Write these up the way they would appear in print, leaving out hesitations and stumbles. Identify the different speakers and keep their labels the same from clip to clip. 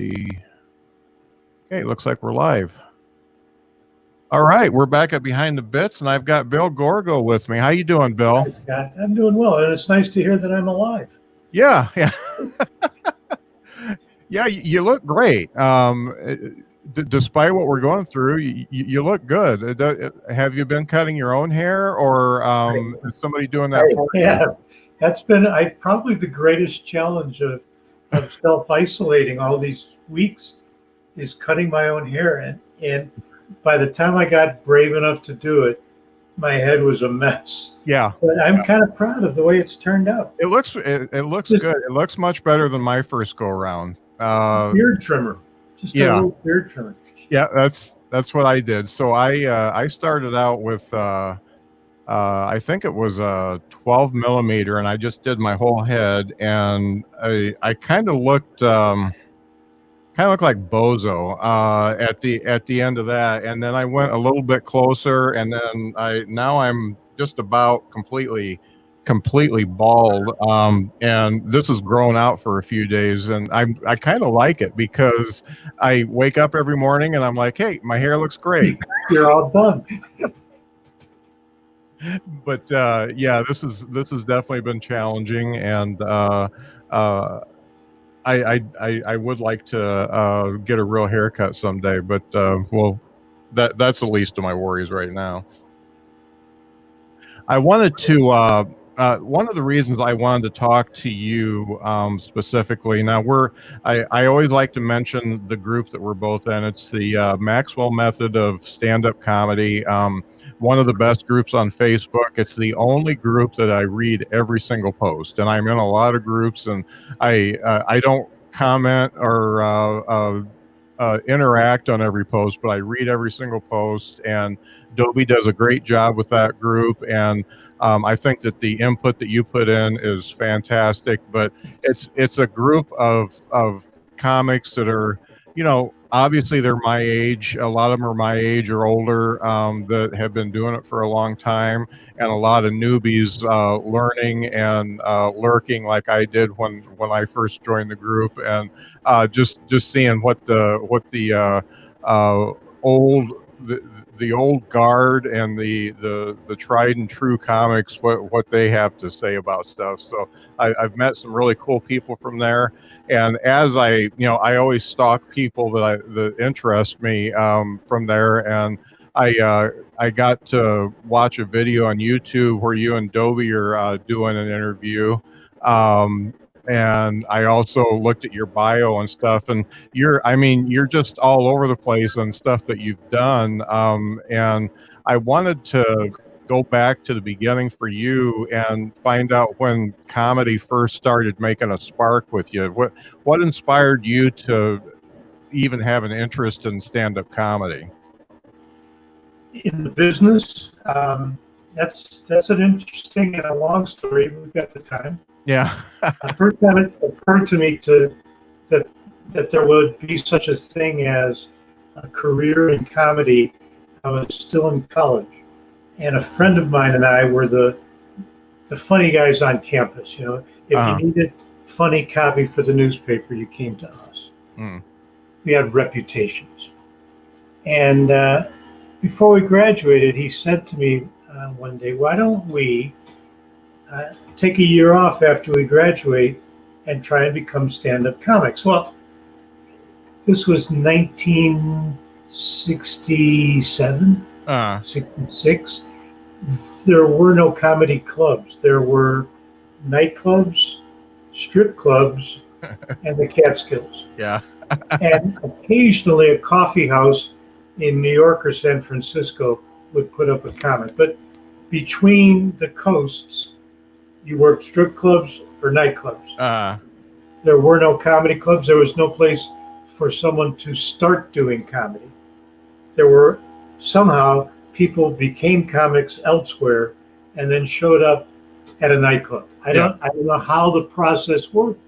Speaker 1: Okay, looks like we're live. All right, we're back at Behind the Bits, and I've got Bill Gorgo with me. How you doing, Bill?
Speaker 2: Hi, Scott. I'm doing well, and it's nice to hear that I'm alive.
Speaker 1: Yeah, yeah, yeah. You look great. Despite what we're going through, you look good. Have you been cutting your own hair, or is somebody doing that for you?
Speaker 2: Yeah, that's been probably the greatest challenge of self-isolating all these weeks is cutting my own hair. And by the time I got brave enough to do it, my head was a mess.
Speaker 1: Yeah,
Speaker 2: But I'm kind of proud of the way it's turned out.
Speaker 1: it looks good. It looks much better than my first go around.
Speaker 2: Beard trimmer, just a little beard trimmer.
Speaker 1: Yeah, that's what I did. So I started out with I think it was a 12 millimeter, and I just did my whole head, and I kind of looked like Bozo at the end of that, and then I went a little bit closer, and then now I'm just about completely bald, and this has grown out for a few days, and I kind of like it because I wake up every morning and I'm like, hey, my hair looks great.
Speaker 2: You're all done.
Speaker 1: But yeah, this has definitely been challenging, and I would like to get a real haircut someday, but well, that's the least of my worries right now. I wanted to one of the reasons I wanted to talk to you specifically. Now I always like to mention the group that we're both in. It's the Maxwell Method of Stand-Up Comedy. One of the best groups on Facebook. It's the only group that I read every single post, and I'm in a lot of groups, and I don't comment or interact on every post, but I read every single post, and Dobie does a great job with that group, and I think that the input that you put in is fantastic. But it's a group of comics that are, obviously they're my age. A lot of them are my age or older, that have been doing it for a long time, and a lot of newbies learning and lurking like I did when I first joined the group, and just seeing what the old the old guard and the tried and true comics, what they have to say about stuff. So I've met some really cool people from there, and as I always stalk people that interest me from there, and I got to watch a video on YouTube where you and Dobie are doing an interview. And I also looked at your bio and stuff, and you're just all over the place on stuff that you've done. And I wanted to go back to the beginning for you and find out when comedy first started making a spark with you. What inspired you to even have an interest in stand-up comedy?
Speaker 2: In the business, that's an interesting and a long story. We've got the time.
Speaker 1: Yeah.
Speaker 2: The first time it occurred to me that there would be such a thing as a career in comedy, I was still in college, and a friend of mine and I were the funny guys on campus. If you needed funny copy for the newspaper, you came to us. We had reputations, and before we graduated, he said to me one day, "Why don't we take a year off after we graduate and try and become stand-up comics?" Well, this was 1967, 66. There were no comedy clubs. There were nightclubs, strip clubs, and the Catskills.
Speaker 1: Yeah.
Speaker 2: And occasionally a coffee house in New York or San Francisco would put up a comic. But between the coasts, you worked strip clubs or nightclubs. There were no comedy clubs. There was no place for someone to start doing comedy. There were somehow people became comics elsewhere and then showed up at a nightclub. I don't know how the process worked.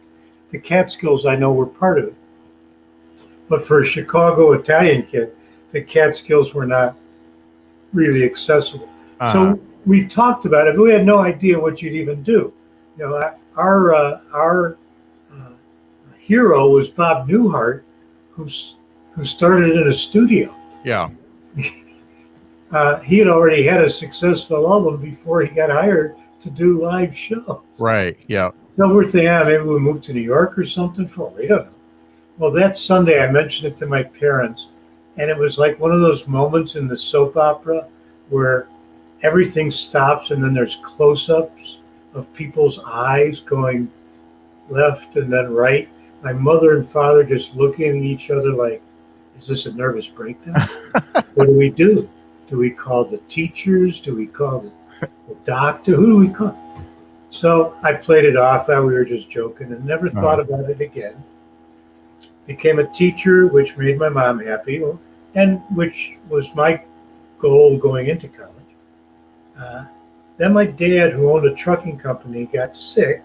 Speaker 2: The Catskills, I know, were part of it. But for a Chicago Italian kid, the Catskills were not really accessible. So we talked about it, but we had no idea what you'd even do. Our hero was Bob Newhart, who's who started in a studio.
Speaker 1: Yeah.
Speaker 2: He had already had a successful album before he got hired to do live shows.
Speaker 1: Right. Yeah.
Speaker 2: So we're thinking, maybe we'll move to New York or something for, we don't know. Well, that Sunday I mentioned it to my parents, and it was like one of those moments in the soap opera where everything stops and then there's close-ups of people's eyes going left and then right. My mother and father just looking at each other like, is this a nervous breakdown? What do we do? Do we call the teachers? Do we call the doctor? Who do we call? So I played it off that we were just joking and never thought about it again. Became a teacher, which made my mom happy, and which was my goal going into college. Then my dad, who owned a trucking company, got sick,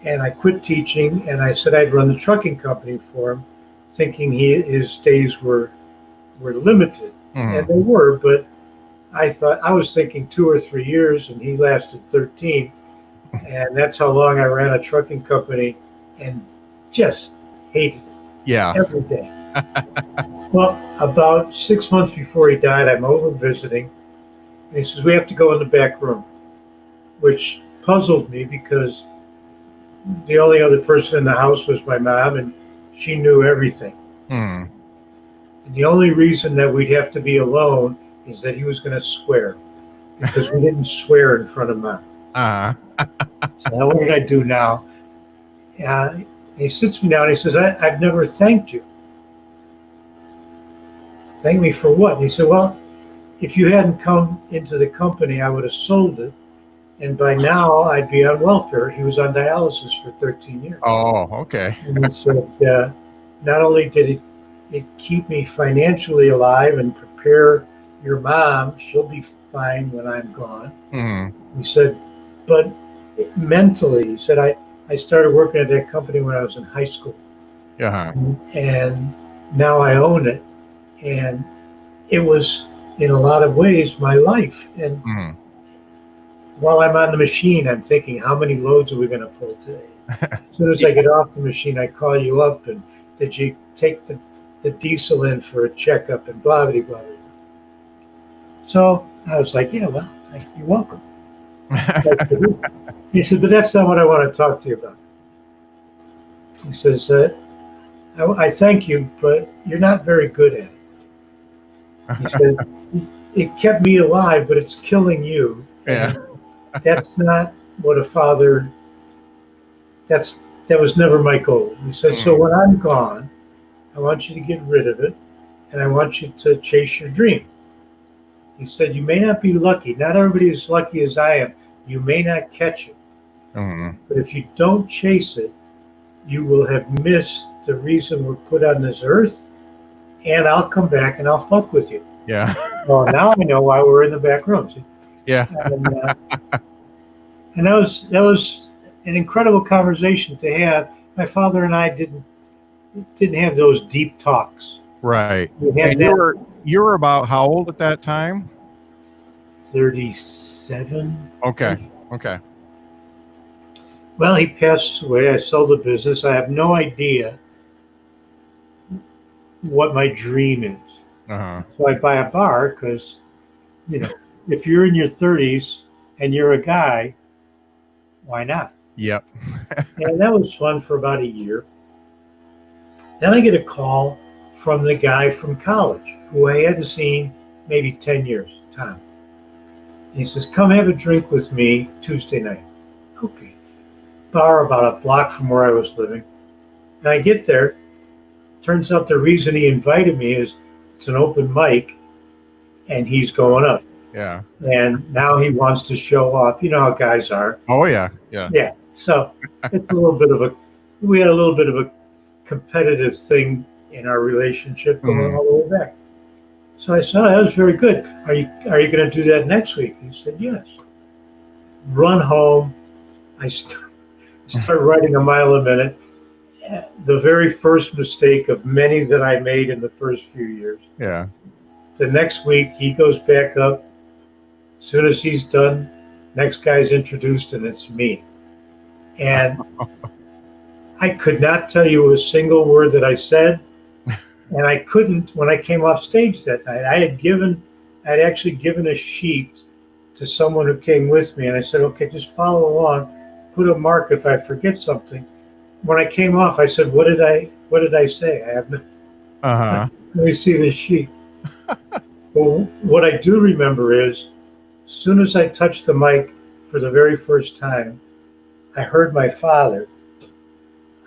Speaker 2: and I quit teaching, and I said I'd run the trucking company for him, thinking his days were limited. And they were, but I was thinking 2 or 3 years, and he lasted 13. And that's how long I ran a trucking company and just hated it every day. Well, about 6 months before he died, I'm over visiting, and he says, we have to go in the back room, which puzzled me because the only other person in the house was my mom, and she knew everything. And the only reason that we'd have to be alone is that he was going to swear, because we didn't swear in front of mom. So now what did I do now? He sits me down and he says, I've never thanked you. Thank me for what? And he said, well, if you hadn't come into the company, I would have sold it. And by now I'd be on welfare. He was on dialysis for 13 years.
Speaker 1: Oh, okay.
Speaker 2: And he said, not only did it keep me financially alive and prepare your mom, she'll be fine when I'm gone. He said, but mentally, he said, I started working at that company when I was in high school. And now I own it. And it was, in a lot of ways, my life. And while I'm on the machine, I'm thinking, how many loads are we going to pull today? As soon as I get off the machine, I call you up, and did you take the diesel in for a checkup and blah, blah, blah, blah. So I was like, yeah, well, you're welcome. He said, but that's not what I want to talk to you about. He says, I thank you, but you're not very good at it. He said, it kept me alive, but it's killing you.
Speaker 1: Yeah.
Speaker 2: That's not what a father, that was never my goal. He said, so when I'm gone, I want you to get rid of it, and I want you to chase your dream. He said, you may not be lucky. Not everybody is lucky as I am. You may not catch it. But if you don't chase it, you will have missed the reason we're put on this earth, and I'll come back and I'll fuck with you.
Speaker 1: Yeah.
Speaker 2: Well, now I know why we're in the back rooms.
Speaker 1: Yeah.
Speaker 2: And that was an incredible conversation to have. My father and I didn't have those deep talks.
Speaker 1: Right.
Speaker 2: And
Speaker 1: you were about how old at that time?
Speaker 2: 37.
Speaker 1: Okay.
Speaker 2: Well, he passed away. I sold the business. I have no idea what my dream is. So I buy a bar because, if you're in your 30s and you're a guy, why not?
Speaker 1: Yep.
Speaker 2: And that was fun for about a year. Then I get a call from the guy from college who I hadn't seen maybe 10 years, Tom. And he says, come have a drink with me Tuesday night. Okay. Bar about a block from where I was living. And I get there. Turns out the reason he invited me is it's an open mic and he's going up.
Speaker 1: Yeah.
Speaker 2: And now he wants to show off. You know how guys are.
Speaker 1: Oh, yeah.
Speaker 2: So it's we had a little bit of a competitive thing in our relationship going all the way back. So I said, oh, that was very good. Are you going to do that next week? He said, yes. Run home. I start writing a mile a minute. The very first mistake of many that I made in the first few years.
Speaker 1: Yeah.
Speaker 2: The next week, he goes back up. As soon as he's done, next guy's introduced, and it's me. And I could not tell you a single word that I said, And I couldn't, when I came off stage that night, I'd actually given a sheet to someone who came with me. And I said, okay, just follow along, put a mark if I forget something. When I came off, I said, what did I say? I have no,
Speaker 1: Uh-huh.
Speaker 2: let me see this sheet. Well, what I do remember is, as soon as I touched the mic for the very first time, I heard my father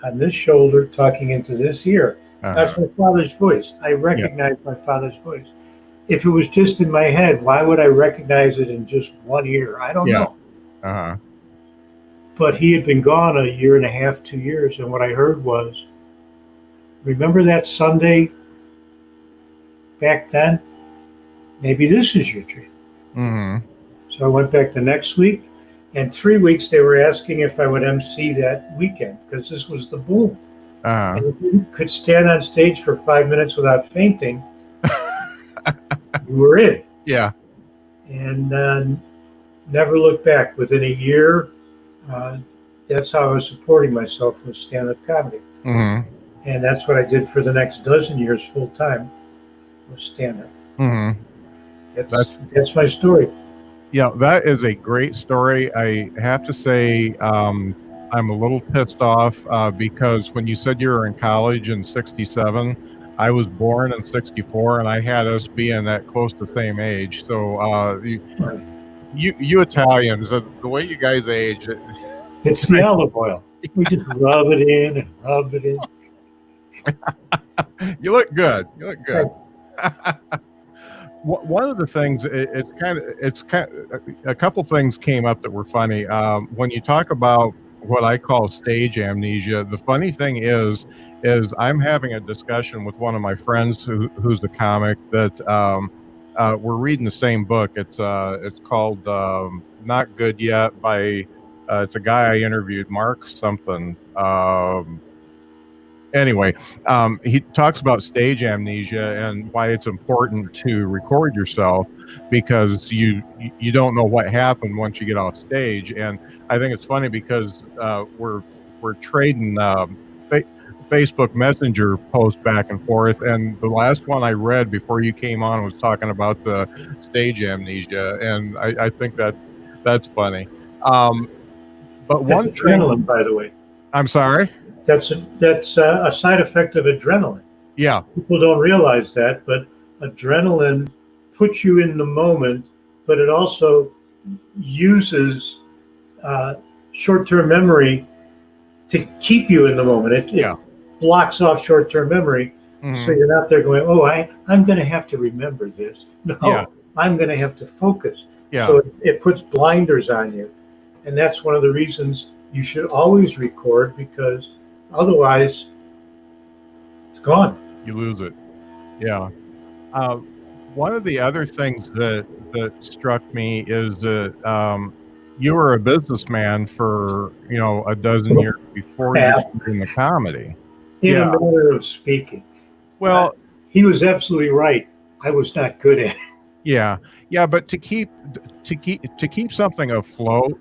Speaker 2: on this shoulder talking into this ear. That's
Speaker 1: Uh-huh.
Speaker 2: my father's voice. I recognized my father's voice. If it was just in my head, why would I recognize it in just one ear? I don't
Speaker 1: Yeah.
Speaker 2: know.
Speaker 1: Uh-huh.
Speaker 2: But he had been gone a year and a half, 2 years, and what I heard was, remember that Sunday back then? Maybe this is your dream.
Speaker 1: Mm-hmm.
Speaker 2: So I went back the next week, and 3 weeks they were asking if I would MC that weekend because this was the boom.
Speaker 1: Uh-huh.
Speaker 2: And if you could stand on stage for 5 minutes without fainting, you were in.
Speaker 1: Yeah.
Speaker 2: And never looked back. Within a year, that's how I was supporting myself with stand-up comedy.
Speaker 1: Mm-hmm.
Speaker 2: And that's what I did for the next dozen years full time, was stand-up.
Speaker 1: Mm-hmm.
Speaker 2: That's my story.
Speaker 1: Yeah, that is a great story. I have to say, I'm a little pissed off because when you said you were in college in '67, I was born in '64, and I had us being that close to same age. So you Italians, the way you guys age,
Speaker 2: It's the olive oil. We just rub it in and rub it in.
Speaker 1: you look good. You look good. One of the things, it's kind of a couple things came up that were funny. When you talk about what I call stage amnesia, the funny thing is I'm having a discussion with one of my friends who's a comic that we're reading the same book. It's called Not Good Yet by it's a guy I interviewed, Mark something. Anyway, he talks about stage amnesia and why it's important to record yourself because you don't know what happened once you get off stage. And I think it's funny because we're trading Facebook Messenger posts back and forth, and the last one I read before you came on was talking about the stage amnesia, and I think that's funny. But
Speaker 2: That's
Speaker 1: one
Speaker 2: adrenaline,
Speaker 1: thing,
Speaker 2: by the way.
Speaker 1: I'm sorry.
Speaker 2: That's a side effect of adrenaline.
Speaker 1: Yeah.
Speaker 2: People don't realize that, but adrenaline puts you in the moment, but it also uses short-term memory to keep you in the moment. It blocks off short-term memory, so you're not there going, oh, I'm going to have to remember this. No, I'm going to have to focus.
Speaker 1: Yeah.
Speaker 2: So it puts blinders on you. And that's one of the reasons you should always record, because otherwise it's gone.
Speaker 1: You lose it. Yeah. One of the other things that struck me is that you were a businessman for a dozen years before you started in the comedy.
Speaker 2: In a manner of speaking.
Speaker 1: Well,
Speaker 2: he was absolutely right. I was not good at it.
Speaker 1: Yeah, but to keep something afloat,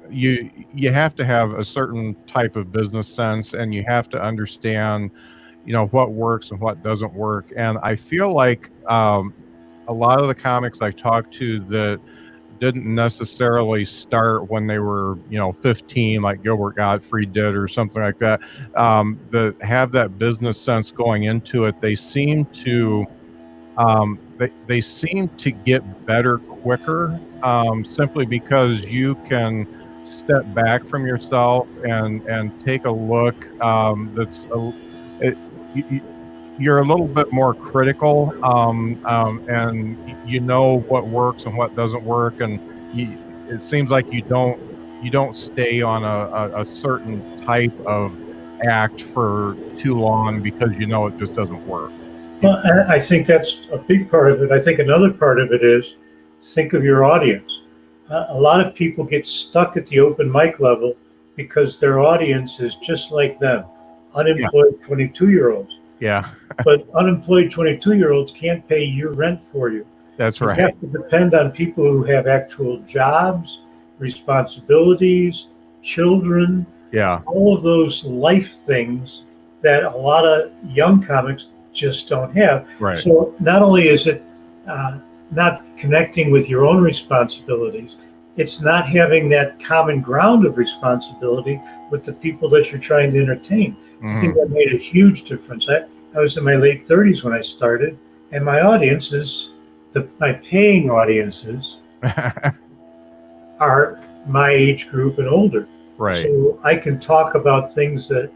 Speaker 1: you have to have a certain type of business sense, and you have to understand, what works and what doesn't work. And I feel like a lot of the comics I talked to that didn't necessarily start when they were 15, like Gilbert Gottfried did or something like that, that have that business sense going into it, they seem to they seem to get better quicker, simply because you can step back from yourself and take a look. You're a little bit more critical, and you know what works and what doesn't work, and it seems like you don't stay on a certain type of act for too long because it just doesn't work.
Speaker 2: Well, I think that's a big part of it. I think another part of it is think of your audience. A lot of people get stuck at the open mic level because their audience is just like them, unemployed 22-year-olds.
Speaker 1: Yeah.
Speaker 2: But unemployed 22-year-olds can't pay your rent for you.
Speaker 1: That's right.
Speaker 2: You have to depend on people who have actual jobs, responsibilities, children.
Speaker 1: Yeah.
Speaker 2: All of those life things that a lot of young comics just don't have.
Speaker 1: Right.
Speaker 2: So not only is it not connecting with your own responsibilities, it's not having that common ground of responsibility with the people that you're trying to entertain. I think that made a huge difference. I was in my late 30s when I started, and my audiences, my paying audiences, are my age group and older.
Speaker 1: Right.
Speaker 2: So I can talk about things that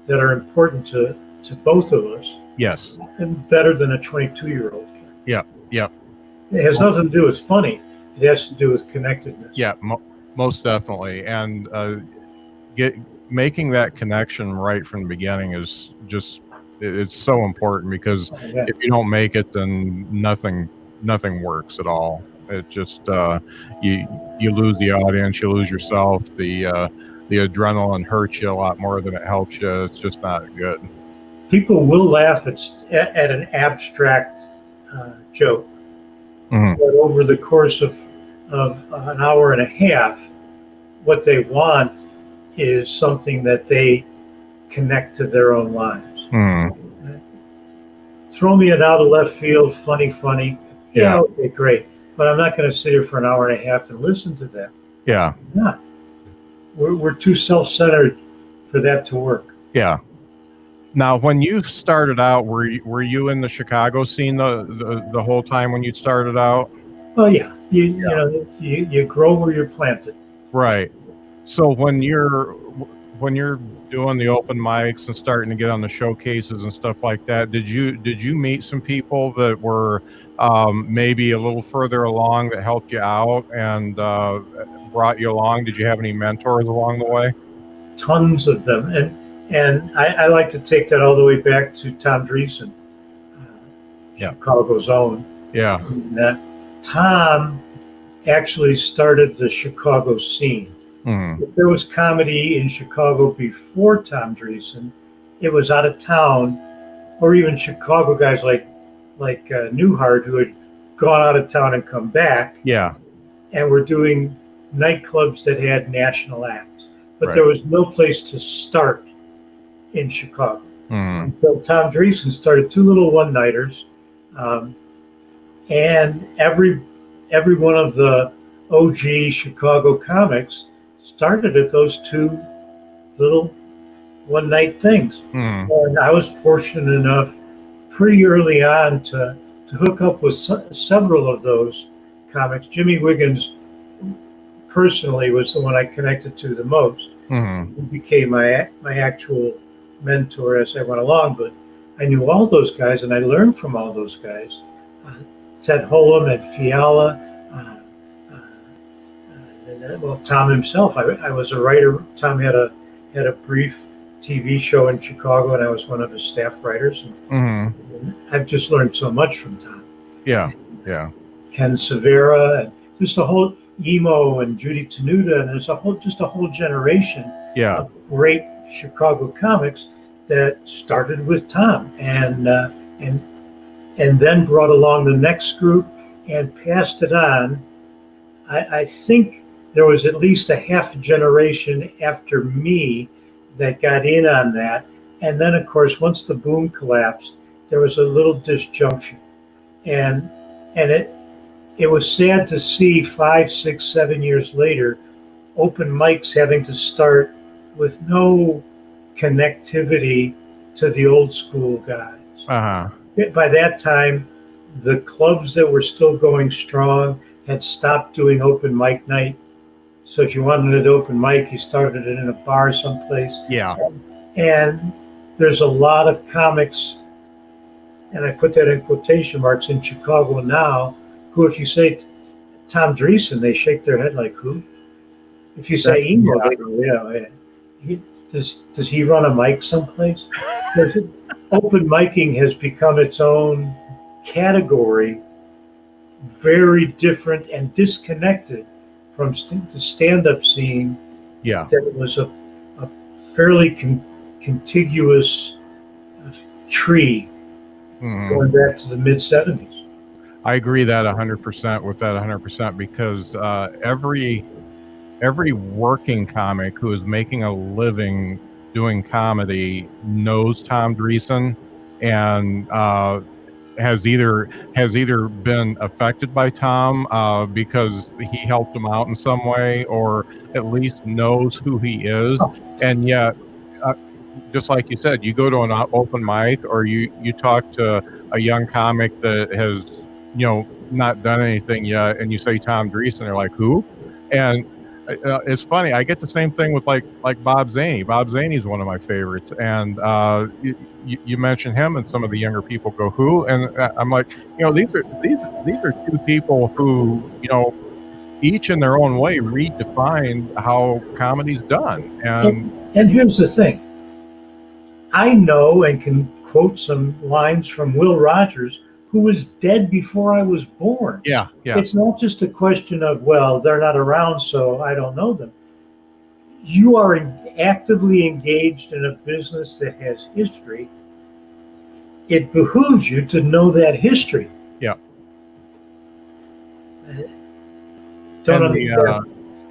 Speaker 2: are important to both of us.
Speaker 1: Yes.
Speaker 2: And better than a 22-year-old can.
Speaker 1: Yeah. Yep.
Speaker 2: It has nothing to do with funny. It has to do with connectedness.
Speaker 1: Yeah, most definitely. And making that connection right from the beginning is just, it's so important, because if you don't make it, then nothing works at all. It just, you lose the audience, you lose yourself. The adrenaline hurts you a lot more than it helps you. It's just not good.
Speaker 2: People will laugh at an abstract joke, but over the course of an hour and a half, what they want is something that they connect to their own lives. Throw me an out of left field, funny. Yeah, okay, great. But I'm not going to sit here for an hour and a half and listen to that.
Speaker 1: Yeah.
Speaker 2: Not. We're too self-centered for that to work.
Speaker 1: Yeah. Now, when you started out, were you in the Chicago scene the whole time when you started out?
Speaker 2: Oh yeah. You know, you grow where you're planted.
Speaker 1: Right. So when you're doing the open mics and starting to get on the showcases and stuff like that, did you meet some people that were maybe a little further along that helped you out and brought you along? Did you have any mentors along the way?
Speaker 2: Tons of them, and I like to take that all the way back to Tom Dreesen, Chicago's own.
Speaker 1: Yeah.
Speaker 2: And Tom actually started the Chicago scene. If there was comedy in Chicago before Tom Dreesen, it was out of town, or even Chicago guys like Newhart, who had gone out of town and come back.
Speaker 1: Yeah.
Speaker 2: And were doing nightclubs that had national acts, but
Speaker 1: right.
Speaker 2: There was no place to start in Chicago. So Tom Dreesen started two little one-nighters, and every one of the OG Chicago comics started at those two little one-night things. And I was fortunate enough pretty early on to hook up with several of those comics. Jimmy Wiggins personally was the one I connected to the most. He became my actual mentor as I went along, but I knew all those guys and I learned from all those guys. Ted Holm and Fiala, well, Tom himself. I was a writer. Tom had a brief TV show in Chicago, and I was one of his staff writers. And I've just learned so much from Tom.
Speaker 1: Yeah.
Speaker 2: Ken Severa, and just a whole Emo and Judy Tenuta, and there's just a whole generation of great Chicago comics that started with Tom, and then brought along the next group and passed it on. I think there was at least a half generation after me that got in on that, and then of course once the boom collapsed, there was a little disjunction, and it was sad to see 5, 6, 7 years later, open mics having to start with no connectivity to the old school guys. By that time, the clubs that were still going strong had stopped doing open mic night. So if you wanted an open mic, you started it in a bar someplace.
Speaker 1: Yeah.
Speaker 2: And there's a lot of comics, and I put that in quotation marks, in Chicago now, who if you say Tom Dreesen, they shake their head like, who? If you say Emo, they go, yeah. Does he run a mic someplace? Open micing has become its own category, very different and disconnected from the stand-up scene.
Speaker 1: Yeah.
Speaker 2: That was a fairly contiguous tree going back to the mid-'70s.
Speaker 1: I agree that 100% with that 100%, because every working comic who is making a living doing comedy knows Tom Dreesen, and has either been affected by Tom because he helped him out in some way, or at least knows who he is. And yet, uh, just like you said, you go to an open mic, or you talk to a young comic that has not done anything yet, and you say Tom Dreesen, they're like, who? And it's funny. I get the same thing with like Bob Zaney. Bob Zaney's one of my favorites, and you mention him, and some of the younger people go, "Who?" And I'm like, these are two people who, each in their own way redefined how comedy's done.
Speaker 2: And here's the thing: I know and can quote some lines from Will Rogers, who was dead before I was born.
Speaker 1: Yeah.
Speaker 2: It's not just a question of, well, they're not around, so I don't know them. You are actively engaged in a business that has history. It behooves you to know that history.
Speaker 1: Yeah.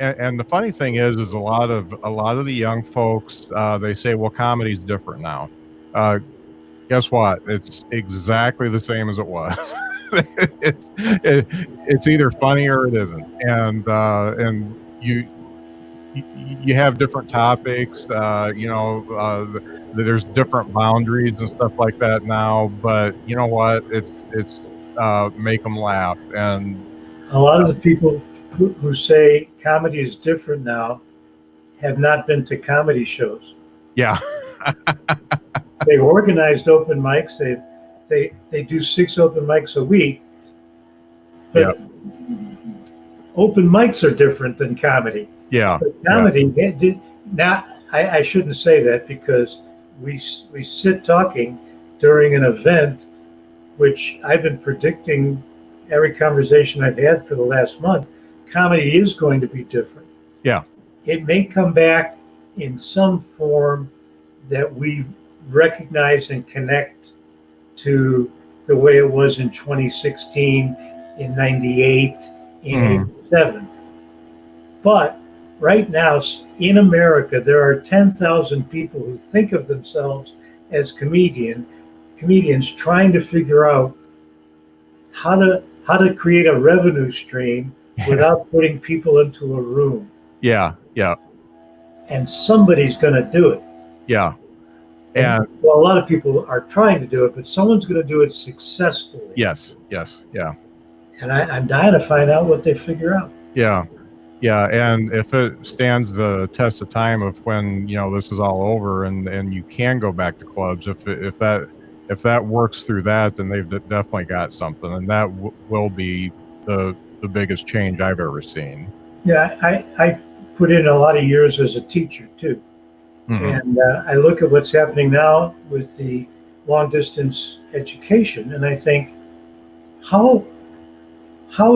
Speaker 1: And the funny thing is a lot of the young folks, they say, well, comedy's different now. Guess what? It's exactly the same as it was. It's either funny or it isn't, and you have different topics. There's different boundaries and stuff like that now. But you know what? It's make them laugh. And
Speaker 2: a lot of the people who say comedy is different now have not been to comedy shows.
Speaker 1: Yeah.
Speaker 2: They organized open mics. They do 6 open mics a week. But open mics are different than comedy.
Speaker 1: Yeah.
Speaker 2: But comedy I shouldn't say that, because we sit talking during an event, which I've been predicting every conversation I've had for the last month. Comedy is going to be different.
Speaker 1: Yeah.
Speaker 2: It may come back in some form that we recognize and connect to the way it was in 2016, in 98, in 87. But right now in America, there are 10,000 people who think of themselves as comedians trying to figure out how to create a revenue stream without putting people into a room.
Speaker 1: Yeah.
Speaker 2: And somebody's going to do it.
Speaker 1: Yeah.
Speaker 2: And well, a lot of people are trying to do it, but someone's going to do it successfully.
Speaker 1: Yes. Yeah.
Speaker 2: And I'm dying to find out what they figure out.
Speaker 1: Yeah. And if it stands the test of time of when, this is all over and you can go back to clubs, if that works through that, then they've definitely got something, and that will be the biggest change I've ever seen.
Speaker 2: Yeah. I put in a lot of years as a teacher too. Mm-hmm. And I look at what's happening now with the long distance education, and I think, how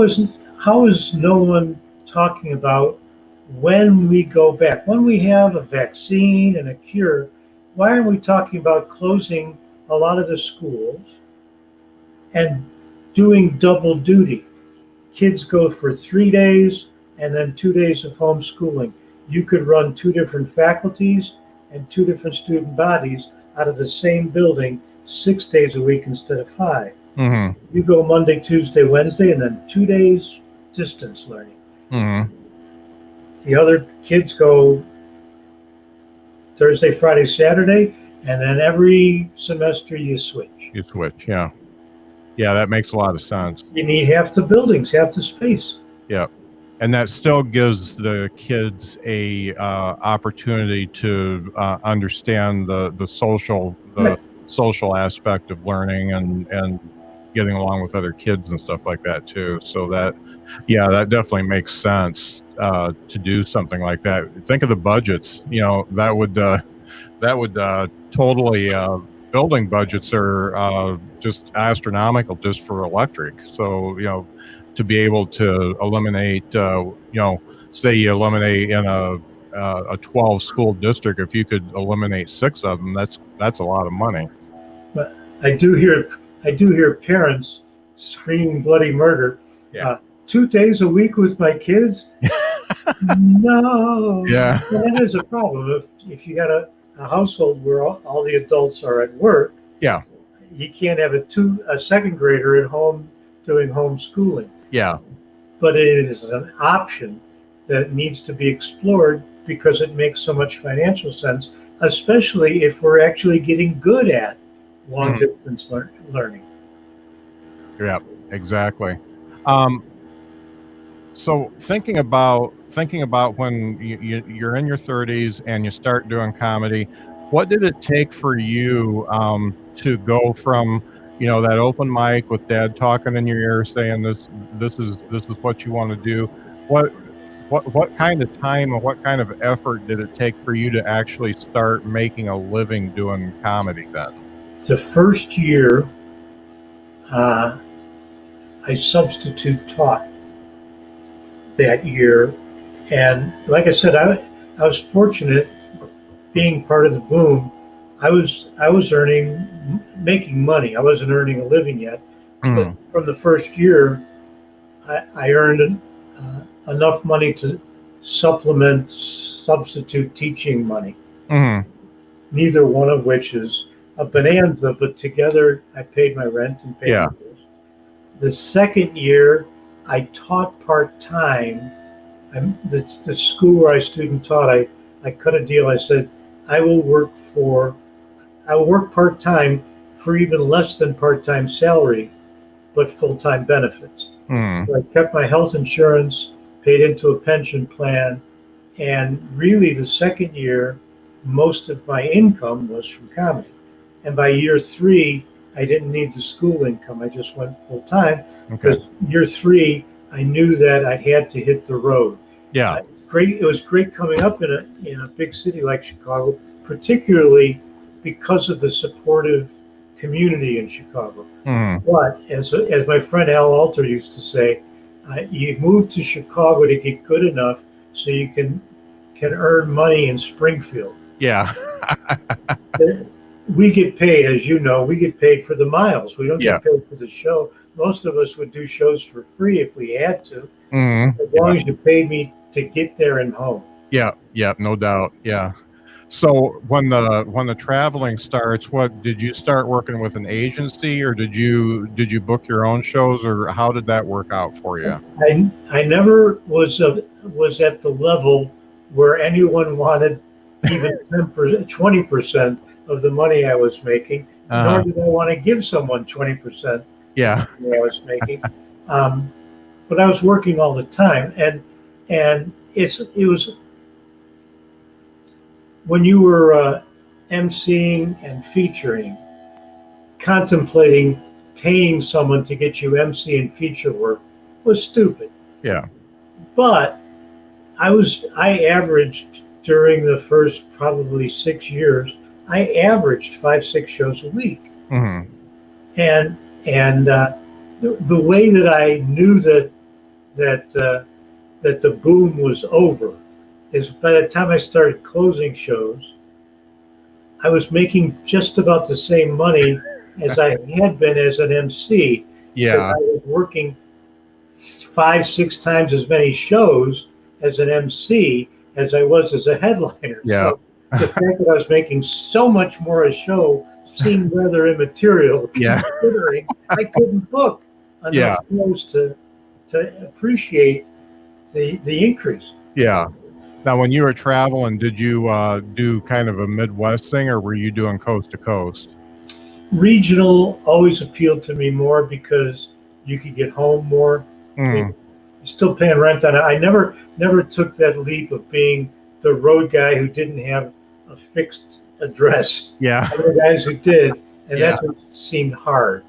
Speaker 2: is no one talking about when we go back, when we have a vaccine and a cure? Why aren't we talking about closing a lot of the schools and doing double duty? Kids go for 3 days and then 2 days of homeschooling. You could run 2 different faculties and 2 different student bodies out of the same building 6 days a week instead of 5.
Speaker 1: Mm-hmm.
Speaker 2: You go Monday, Tuesday, Wednesday, and then 2 days distance learning.
Speaker 1: Mm-hmm.
Speaker 2: The other kids go Thursday, Friday, Saturday, and then every semester you switch.
Speaker 1: Yeah. Yeah, that makes a lot of sense.
Speaker 2: You need half the buildings, half the space.
Speaker 1: Yeah. And that still gives the kids a opportunity to understand the social aspect of learning and getting along with other kids and stuff like that too. So that definitely makes sense to do something like that. Think of the budgets. That would totally. Building budgets are just astronomical just for electric. So to be able to eliminate, say you eliminate in a 12 school district, if you could eliminate 6 of them, that's a lot of money.
Speaker 2: But I do hear parents screaming bloody murder.
Speaker 1: Yeah.
Speaker 2: 2 days a week with my kids? No.
Speaker 1: Yeah.
Speaker 2: And that is a problem. If you got a household where all the adults are at work,
Speaker 1: yeah,
Speaker 2: You can't have a second grader at home doing homeschooling.
Speaker 1: Yeah.
Speaker 2: But it is an option that needs to be explored because it makes so much financial sense, especially if we're actually getting good at long distance learning.
Speaker 1: Yeah, exactly. Um, so thinking about when you're in your 30s and you start doing comedy, what did it take for you to go from that open mic with dad talking in your ear saying this is what you want to do? What kind of time and what kind of effort did it take for you to actually start making a living doing comedy then?
Speaker 2: The first year, I substitute taught that year. And like I said, I was fortunate being part of the boom. I was making money. I wasn't earning a living yet. But
Speaker 1: Mm,
Speaker 2: from the first year, I earned enough money to supplement substitute teaching money,
Speaker 1: mm,
Speaker 2: neither one of which is a bonanza, but together I paid my rent and paid
Speaker 1: yeah.
Speaker 2: my bills. The second year, I taught part-time. The school where I student taught, I cut a deal. I said, I will work part-time for even less than part-time salary, but full-time benefits.
Speaker 1: Mm,
Speaker 2: So I kept my health insurance, paid into a pension plan, and really the second year, most of my income was from comedy. And by year three, I didn't need the school income. I just went full-time
Speaker 1: okay.
Speaker 2: because year three, I knew that I had to hit the road.
Speaker 1: Yeah.
Speaker 2: It was great coming up in a big city like Chicago, particularly because of the supportive community in Chicago.
Speaker 1: Mm,
Speaker 2: But as my friend Al Alter used to say, you move to Chicago to get good enough so you can earn money in Springfield.
Speaker 1: yeah.
Speaker 2: We get paid, as you know, we get paid for the miles. We don't
Speaker 1: Yeah.
Speaker 2: get paid for the show. Most of us would do shows for free if we had to,
Speaker 1: Mm,
Speaker 2: as long as you paid me to get there and home.
Speaker 1: yeah. Yeah. No doubt. Yeah. So when the traveling starts, what did you start working with an agency, or did you book your own shows, or how did that work out for you?
Speaker 2: I never was at the level where anyone wanted even 10%, 20% of the money I was making, nor did I want to give someone 20%
Speaker 1: Yeah.
Speaker 2: I was making. But I was working all the time, and it was when you were emceeing and featuring, contemplating paying someone to get you MC and feature work was stupid.
Speaker 1: Yeah.
Speaker 2: But I averaged during the first probably 6 years, I averaged 5-6 shows a week.
Speaker 1: Mm,
Speaker 2: And the way that I knew that the boom was over is by the time I started closing shows, I was making just about the same money as I had been as an MC.
Speaker 1: yeah.
Speaker 2: I was working 5-6 times as many shows as an MC as I was as a headliner.
Speaker 1: Yeah.
Speaker 2: So the fact that I was making so much more a show seemed rather immaterial,
Speaker 1: Yeah.
Speaker 2: considering I couldn't book enough shows to appreciate the increase.
Speaker 1: Yeah. Now, when you were traveling, did you do kind of a Midwest thing, or were you doing coast to coast?
Speaker 2: Regional always appealed to me more because you could get home more.
Speaker 1: Mm,
Speaker 2: You're still paying rent on it. I never took that leap of being the road guy who didn't have a fixed address.
Speaker 1: yeah.
Speaker 2: Other guys who did, and
Speaker 1: Yeah.
Speaker 2: that's what seemed hard.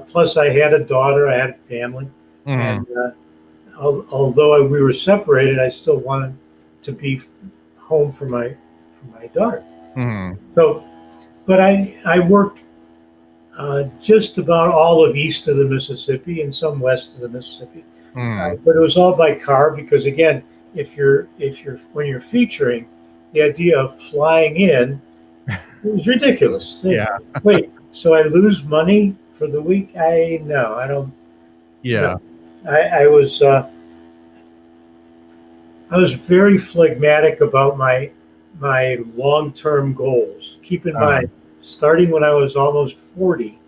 Speaker 2: Plus, I had a daughter, I had a family,
Speaker 1: Mm,
Speaker 2: and although we were separated, I still wanted to be home for my daughter.
Speaker 1: mm,
Speaker 2: So, but I worked just about all of east of the Mississippi and some west of the Mississippi.
Speaker 1: mm,
Speaker 2: But it was all by car because, again, when you're featuring, the idea of flying in is ridiculous.
Speaker 1: yeah.
Speaker 2: Wait, so I lose money for the week? I don't.
Speaker 1: Yeah.
Speaker 2: I was very phlegmatic about my long-term goals. Keep in mind, starting when I was almost 40,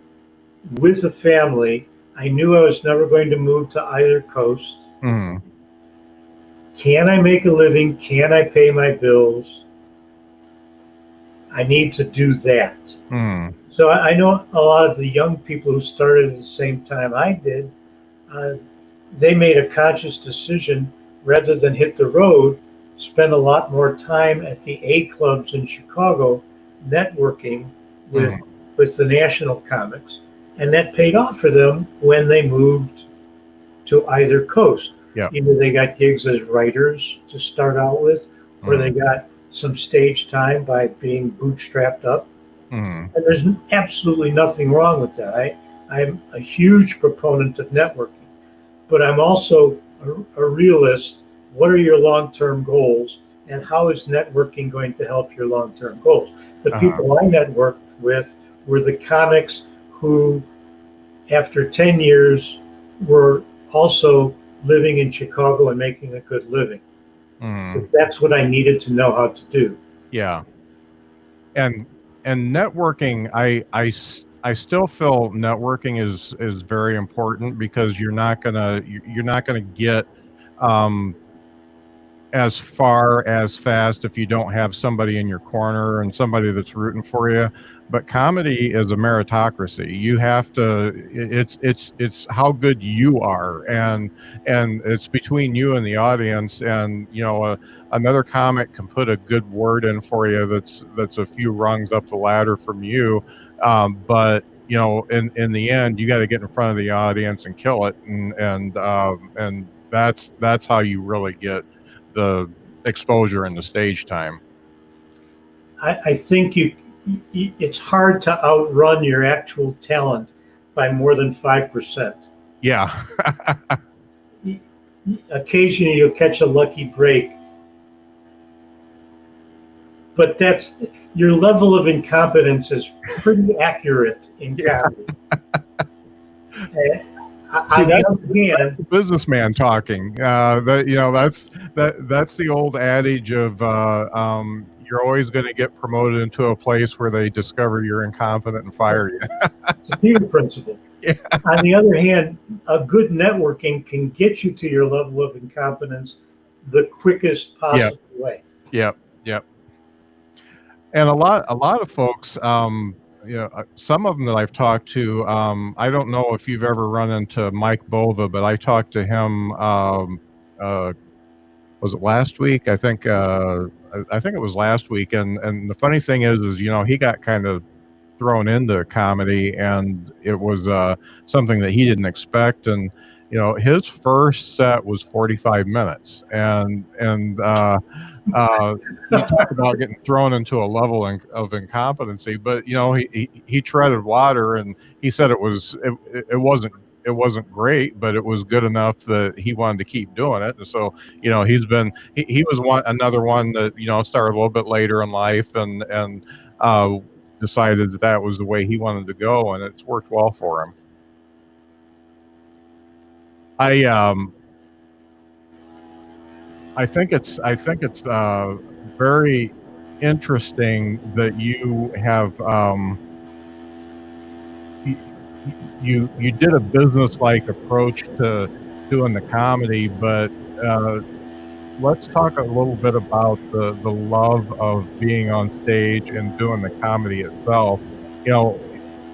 Speaker 2: with a family. I knew I was never going to move to either coast.
Speaker 1: Mm-hmm.
Speaker 2: Can I make a living? Can I pay my bills? I need to do that.
Speaker 1: Mm-hmm.
Speaker 2: So I know a lot of the young people who started at the same time I did, they made a conscious decision rather than hit the road, spend a lot more time at the A clubs in Chicago networking with
Speaker 1: Mm-hmm.
Speaker 2: with the national comics, and that paid off for them when they moved to either coast.
Speaker 1: Yeah.
Speaker 2: Either they got gigs as writers to start out with, or they got some stage time by being bootstrapped up.
Speaker 1: Mm-hmm.
Speaker 2: And there's absolutely nothing wrong with that. I'm a huge proponent of networking, but I'm also a realist. What are your long-term goals, and how is networking going to help your long-term goals? The people I networked with were the comics who, after 10 years, were also living in Chicago and making a good living.
Speaker 1: Mm-hmm.
Speaker 2: That's what I needed to know how to do.
Speaker 1: Yeah. And networking, I still feel networking is very important, because you're not gonna get as far as fast if you don't have somebody in your corner and somebody that's rooting for you. But comedy is a meritocracy. You have to, it's how good you are, and it's between you and the audience. And another comic can put a good word in for you that's a few rungs up the ladder from you, but in the end, you got to get in front of the audience and kill it, and that's how you really get the exposure and the stage time.
Speaker 2: I think it's hard to outrun your actual talent by more than 5%.
Speaker 1: Yeah.
Speaker 2: Occasionally you'll catch a lucky break, but that's your level of incompetence is pretty accurate in comedy. On the other hand,
Speaker 1: businessman talking. That's the old adage of you're always going to get promoted into a place where they discover you're incompetent and fire you.
Speaker 2: It's a Peter principle.
Speaker 1: Yeah.
Speaker 2: On the other hand, a good networking can get you to your level of incompetence the quickest possible way.
Speaker 1: Yep. And a lot of folks, some of them that I've talked to, I don't know if you've ever run into Mike Bova, but I talked to him. Was it last week? I think it was last week. And the funny thing is he got kind of thrown into comedy, and it was something that he didn't expect. And his first set was 45 minutes, and you talk about getting thrown into a level of incompetency. But he treaded water, and he said it wasn't great, but it was good enough that he wanted to keep doing it. And so he was another one that started a little bit later in life, and decided that was the way he wanted to go, and it's worked well for him. I think it's very interesting that you have you did a business-like approach to doing the comedy, but let's talk a little bit about the love of being on stage and doing the comedy itself.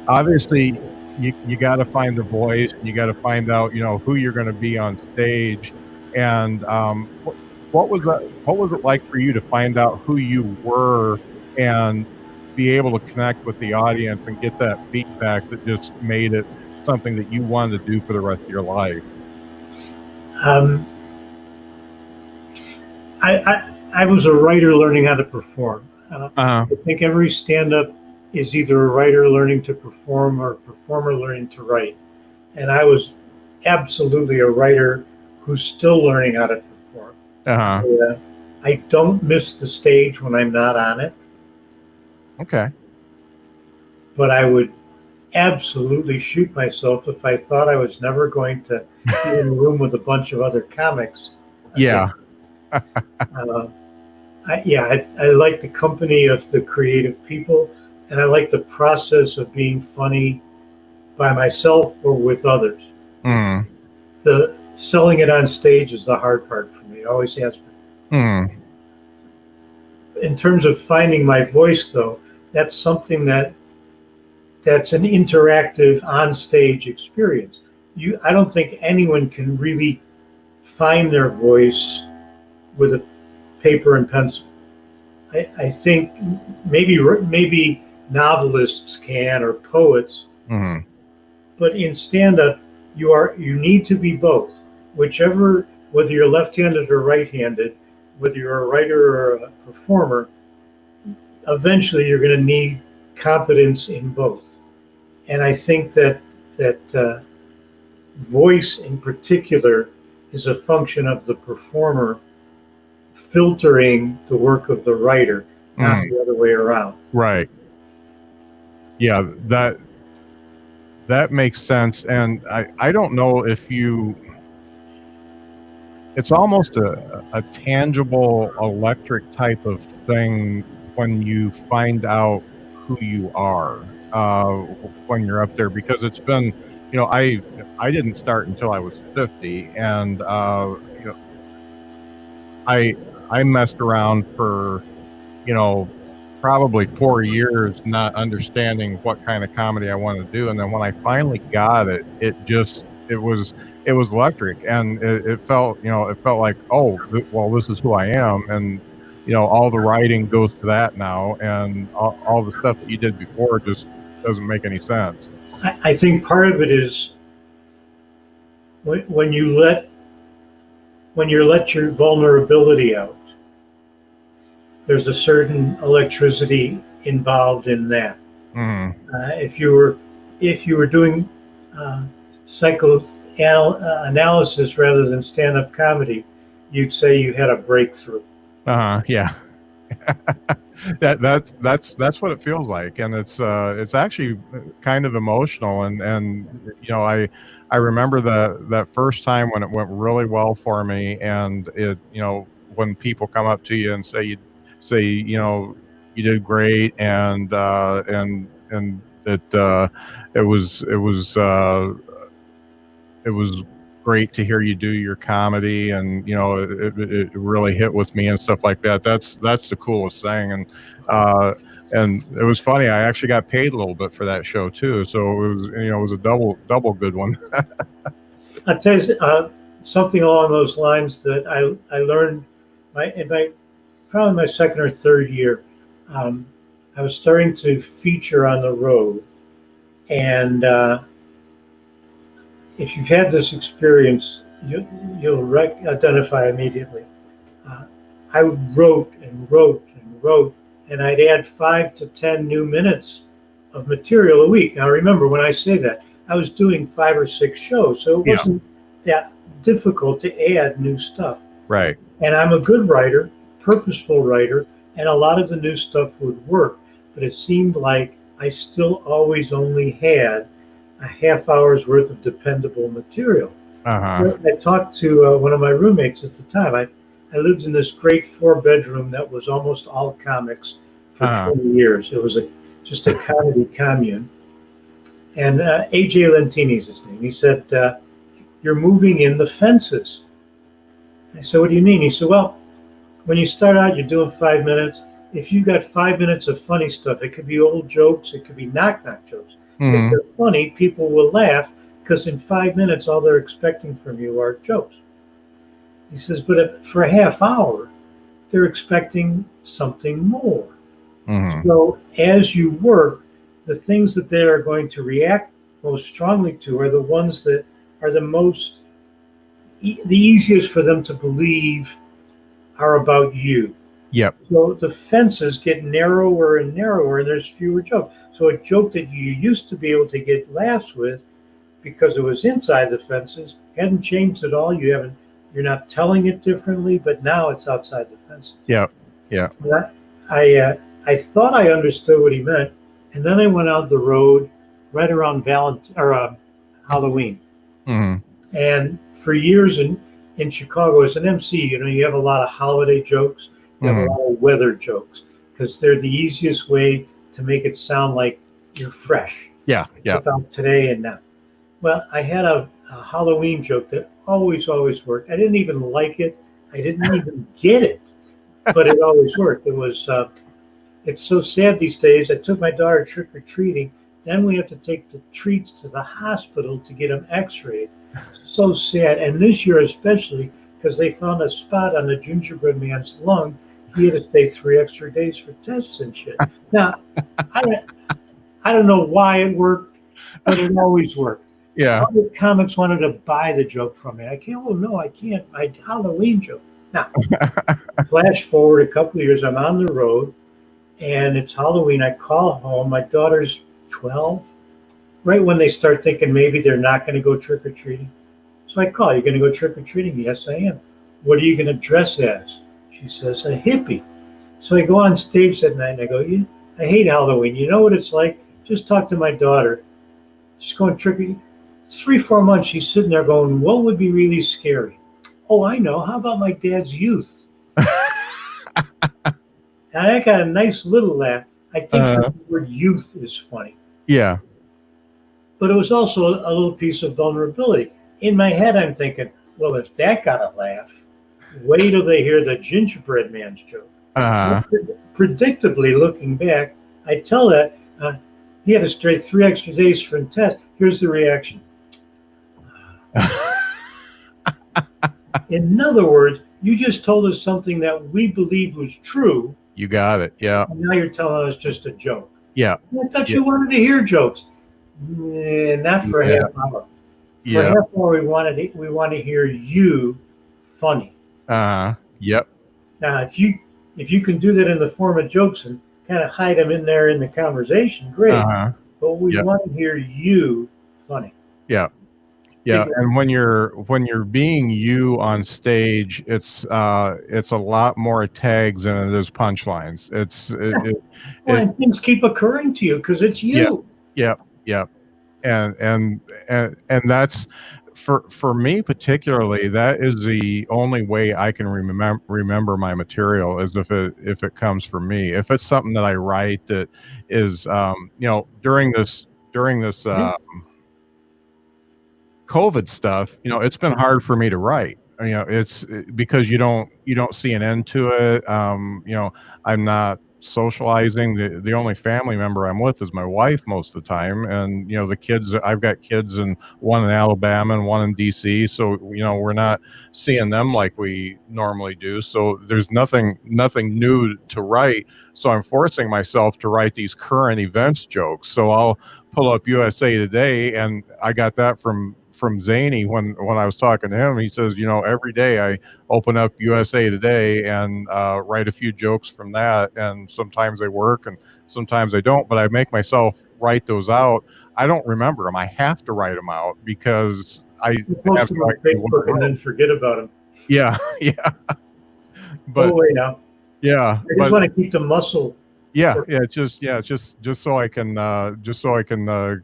Speaker 1: Obviously you got to find the voice, you got to find out who you're going to be on stage. And what was it like for you to find out who you were and be able to connect with the audience and get that feedback that just made it something that you wanted to do for the rest of your life?
Speaker 2: I was a writer learning how to perform.
Speaker 1: Uh-huh.
Speaker 2: I think every stand-up is either a writer learning to perform or a performer learning to write. And I was absolutely a writer who's still learning how to perform.
Speaker 1: Uh-huh.
Speaker 2: I don't miss the stage when I'm not on it.
Speaker 1: Okay.
Speaker 2: But I would absolutely shoot myself if I thought I was never going to be in a room with a bunch of other comics.
Speaker 1: Yeah.
Speaker 2: I like the company of the creative people, and I like the process of being funny by myself or with others.
Speaker 1: Mm.
Speaker 2: The selling it on stage is the hard part for me. It always has been.
Speaker 1: Mm.
Speaker 2: In terms of finding my voice, though, that's something that's an interactive on-stage experience. I don't think anyone can really find their voice with a paper and pencil. I think maybe novelists can, or poets,
Speaker 1: Mm.
Speaker 2: but in stand-up, you need to be both. Whether you're left-handed or right-handed, whether you're a writer or a performer, eventually you're going to need competence in both. And I think that voice in particular is a function of the performer filtering the work of the writer, not the other way around.
Speaker 1: Right. Yeah, that makes sense. And I don't know if it's almost a tangible electric type of thing when you find out who you are when you're up there, because it's been, I didn't start until I was 50, and I messed around for probably 4 years not understanding what kind of comedy I wanted to do, and then when I finally got it, it was electric, and it felt like, oh, well, this is who I am, and all the writing goes to that now, and all the stuff that you did before just doesn't make any sense.
Speaker 2: I think part of it is when you let your vulnerability out. There's a certain electricity involved in that.
Speaker 1: Mm-hmm.
Speaker 2: If you were doing psychoanalysis rather than stand-up comedy, you'd say you had a breakthrough.
Speaker 1: Yeah. That's what it feels like, and it's actually kind of emotional, and I remember that first time when it went really well for me, and it when people come up to you and say you did great, and it was great to hear you do your comedy, and it really hit with me and stuff like that. That's the coolest thing, and it was funny, I actually got paid a little bit for that show too, so it was a double good one.
Speaker 2: I'll tell you something along those lines that I learned probably my second or third year. I was starting to feature on the road, and if you've had this experience, you'll identify immediately. I wrote and wrote and wrote, and I'd add 5 to 10 new minutes of material a week. Now remember, when I say that, I was doing 5 or 6 shows, so it wasn't that difficult to add new stuff.
Speaker 1: Right.
Speaker 2: And I'm a good writer, purposeful writer, and a lot of the new stuff would work, but it seemed like I still always only had a half hour's worth of dependable material.
Speaker 1: Uh-huh.
Speaker 2: I talked to one of my roommates at the time. I lived in this great 4-bedroom that was almost all comics for 20 years. It was just a comedy commune. And AJ Lentini's his name. He said, "You're moving in the fences." I said, "What do you mean?" He said, "Well, when you start out, you're doing 5 minutes. If you got 5 minutes of funny stuff, it could be old jokes, it could be knock-knock jokes.
Speaker 1: Mm-hmm.
Speaker 2: If they're funny, people will laugh, because in 5 minutes, all they're expecting from you are jokes." He says, "But for a half hour, they're expecting something more."
Speaker 1: Mm-hmm.
Speaker 2: So as you work, the things that they are going to react most strongly to are the ones that are the easiest for them to believe are about you.
Speaker 1: Yep.
Speaker 2: So the fences get narrower and narrower, and there's fewer jokes. So a joke that you used to be able to get laughs with because it was inside the fences hadn't changed at all. You're not telling it differently, but now it's outside the fences.
Speaker 1: Yeah. Yeah.
Speaker 2: I thought I understood what he meant, and then I went out the road right around Halloween.
Speaker 1: Mm-hmm.
Speaker 2: And for years in Chicago, as an MC, you have a lot of holiday jokes, you have a lot of weather jokes, because they're the easiest way to make it sound like you're fresh.
Speaker 1: Yeah. Yeah.
Speaker 2: about today and now. Well, I had a Halloween joke that always worked. I didn't even like it. I didn't even get it, but it always worked. It was, it's so sad these days. I took my daughter trick or treating. Then we have to take the treats to the hospital to get them x-rayed. So sad. And this year especially, because they found a spot on the gingerbread man's lung, he had to stay 3 extra days for tests and shit. Now, I don't, I don't know why it worked, but it always worked.
Speaker 1: Yeah.
Speaker 2: Other comics wanted to buy the joke from me. I can't. Oh no, I can't. My Halloween joke. Now, flash forward a couple of years. I'm on the road, and it's Halloween. I call home. My daughter's 12. Right when they start thinking maybe they're not going to go trick or treating. So I call. You're going to go trick or treating? Yes, I am. What are you going to dress as? She says a hippie. So I go on stage that night and I go, I hate Halloween. You know what it's like? Just talk to my daughter. She's going trick or treating. 3-4 months, she's sitting there going, what would be really scary? Oh, I know. How about my dad's youth? And I got a nice little laugh. I think the word youth is funny.
Speaker 1: Yeah.
Speaker 2: But it was also a little piece of vulnerability. In my head, I'm thinking, well, if that got a laugh, wait till they hear the gingerbread man's joke. Predictably, looking back, I tell that he had to stay 3 extra days for a test. Here's the reaction. In other words, you just told us something that we believed was true.
Speaker 1: You got it. Yeah.
Speaker 2: And now you're telling us just a joke.
Speaker 1: Yeah.
Speaker 2: I thought you wanted to hear jokes. Not for a half hour. For a half hour, we want to hear you funny.
Speaker 1: Yep.
Speaker 2: Now, if you can do that in the form of jokes and kind of hide them in there in the conversation, great. But we want to hear you funny.
Speaker 1: Yeah. Yeah, and when you're being you on stage, it's a lot more tags than it is punchlines.
Speaker 2: And things keep occurring to you because it's you.
Speaker 1: Yeah, and that's for me particularly. That is the only way I can remember my material is if it comes from me. If it's something that I write that is during this. COVID stuff, it's been hard for me to write. It's because you don't see an end to it. I'm not socializing. The only family member I'm with is my wife most of the time, and the kids. I've got kids, and one in Alabama and one in DC. So we're not seeing them like we normally do. So there's nothing new to write. So I'm forcing myself to write these current events jokes. So I'll pull up USA Today, and I got that from Zany when I was talking to him. He says, every day I open up USA Today and write a few jokes from that, and sometimes they work and sometimes they don't, but I make myself write those out. I don't remember them. I have to write them out because I
Speaker 2: have to write Facebook and then forget about them.
Speaker 1: Yeah. But
Speaker 2: wait now.
Speaker 1: Yeah.
Speaker 2: I just want to keep the muscle.
Speaker 1: Yeah. Just so I can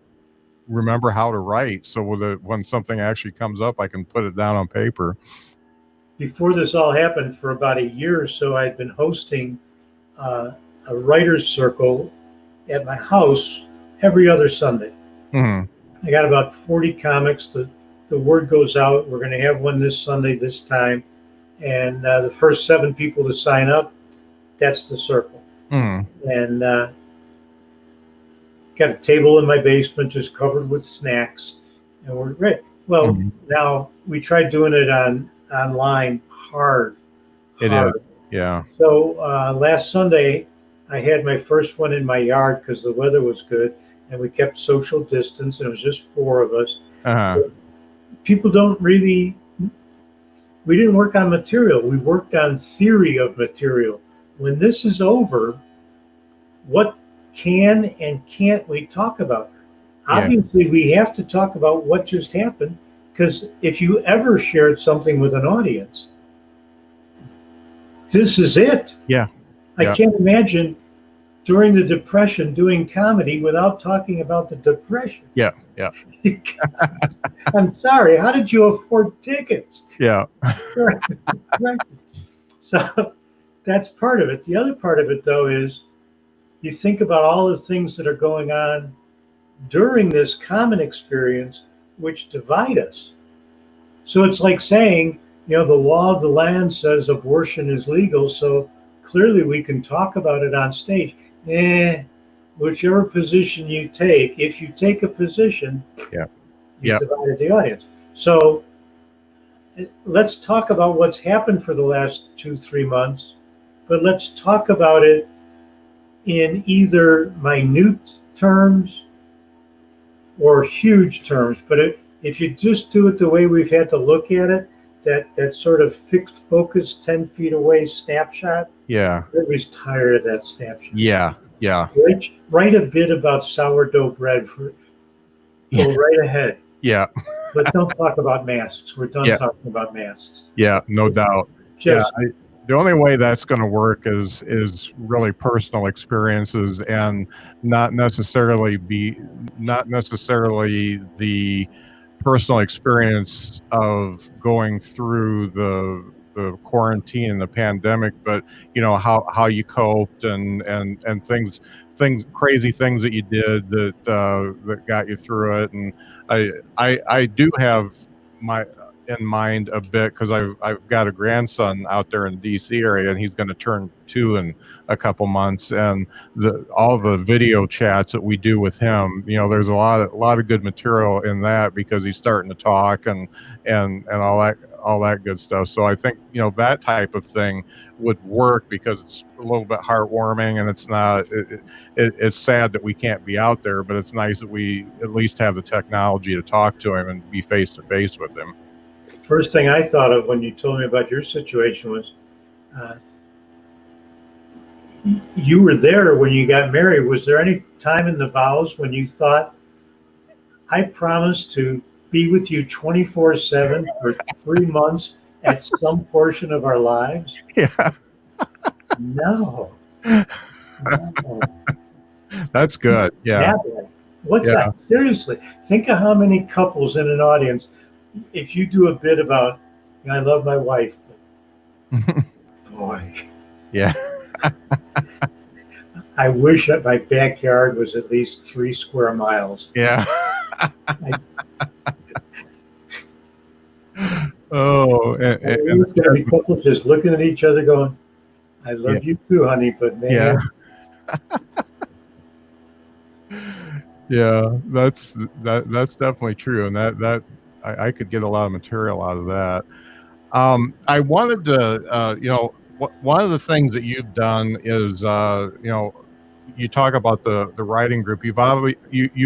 Speaker 1: remember how to write, so when something actually comes up, I can put it down on paper.
Speaker 2: Before this all happened, for about a year or so, I'd been hosting a writer's circle at my house every other Sunday. I got about 40 comics. The word goes out, we're going to have one this Sunday, this time. And the first 7 people to sign up, that's the circle. And got a table in my basement just covered with snacks, and we're ready. Well, now we tried doing it online hard.
Speaker 1: It is, yeah.
Speaker 2: So last Sunday, I had my first one in my yard because the weather was good, and we kept social distance, and it was just 4 of us. People don't really. We didn't work on material. We worked on theory of material. When this is over, what can and can't we talk about? Obviously, we have to talk about what just happened, because if you ever shared something with an audience, this is it. I can't imagine during the Depression doing comedy without talking about the Depression. I'm sorry, how did you afford tickets? Right. So that's part of it. The other part of it, though, is you think about all the things that are going on during this common experience which divide us. So it's like saying, the law of the land says abortion is legal, so clearly we can talk about it on stage. Whichever position you take, if you take a position, you've divided the audience. So let's talk about what's happened for the last 2-3 months, but let's talk about it in either minute terms or huge terms. But if you just do it the way we've had to look at it, that sort of fixed focus, 10 feet away snapshot.
Speaker 1: Yeah.
Speaker 2: Everybody's tired of that snapshot.
Speaker 1: Yeah. Yeah.
Speaker 2: Write a bit about sourdough bread go right ahead.
Speaker 1: Yeah.
Speaker 2: But don't talk about masks. We're done talking about masks.
Speaker 1: Yeah, no doubt. The only way that's going to work is really personal experiences, and not necessarily the personal experience of going through the quarantine and the pandemic, but how you coped and things crazy things that you did that got you through it. And I do have in mind a bit, because I've got a grandson out there in DC area, and he's going to turn 2 in a couple months, and all the video chats that we do with him, there's a lot of good material in that, because he's starting to talk and all that good stuff. So I think that type of thing would work, because it's a little bit heartwarming, and it's not it's sad that we can't be out there, but it's nice that we at least have the technology to talk to him and be face to face with him.
Speaker 2: First thing I thought of when you told me about your situation was, you were there when you got married. Was there any time in the vows when you thought, I promise to be with you 24/7 for 3 months at some portion of our lives?
Speaker 1: Yeah.
Speaker 2: No.
Speaker 1: That's good. Yeah.
Speaker 2: What's that? Seriously, think of how many couples in an audience. If you do a bit about, I love my wife, but boy.
Speaker 1: Yeah.
Speaker 2: I wish that my backyard was at least 3 square miles.
Speaker 1: Yeah. And
Speaker 2: couples just looking at each other going, I love you too, honey, but man.
Speaker 1: Yeah, that's definitely true, and that I could get a lot of material out of that. I wanted to, one of the things that you've done is, you talk about the writing group. You've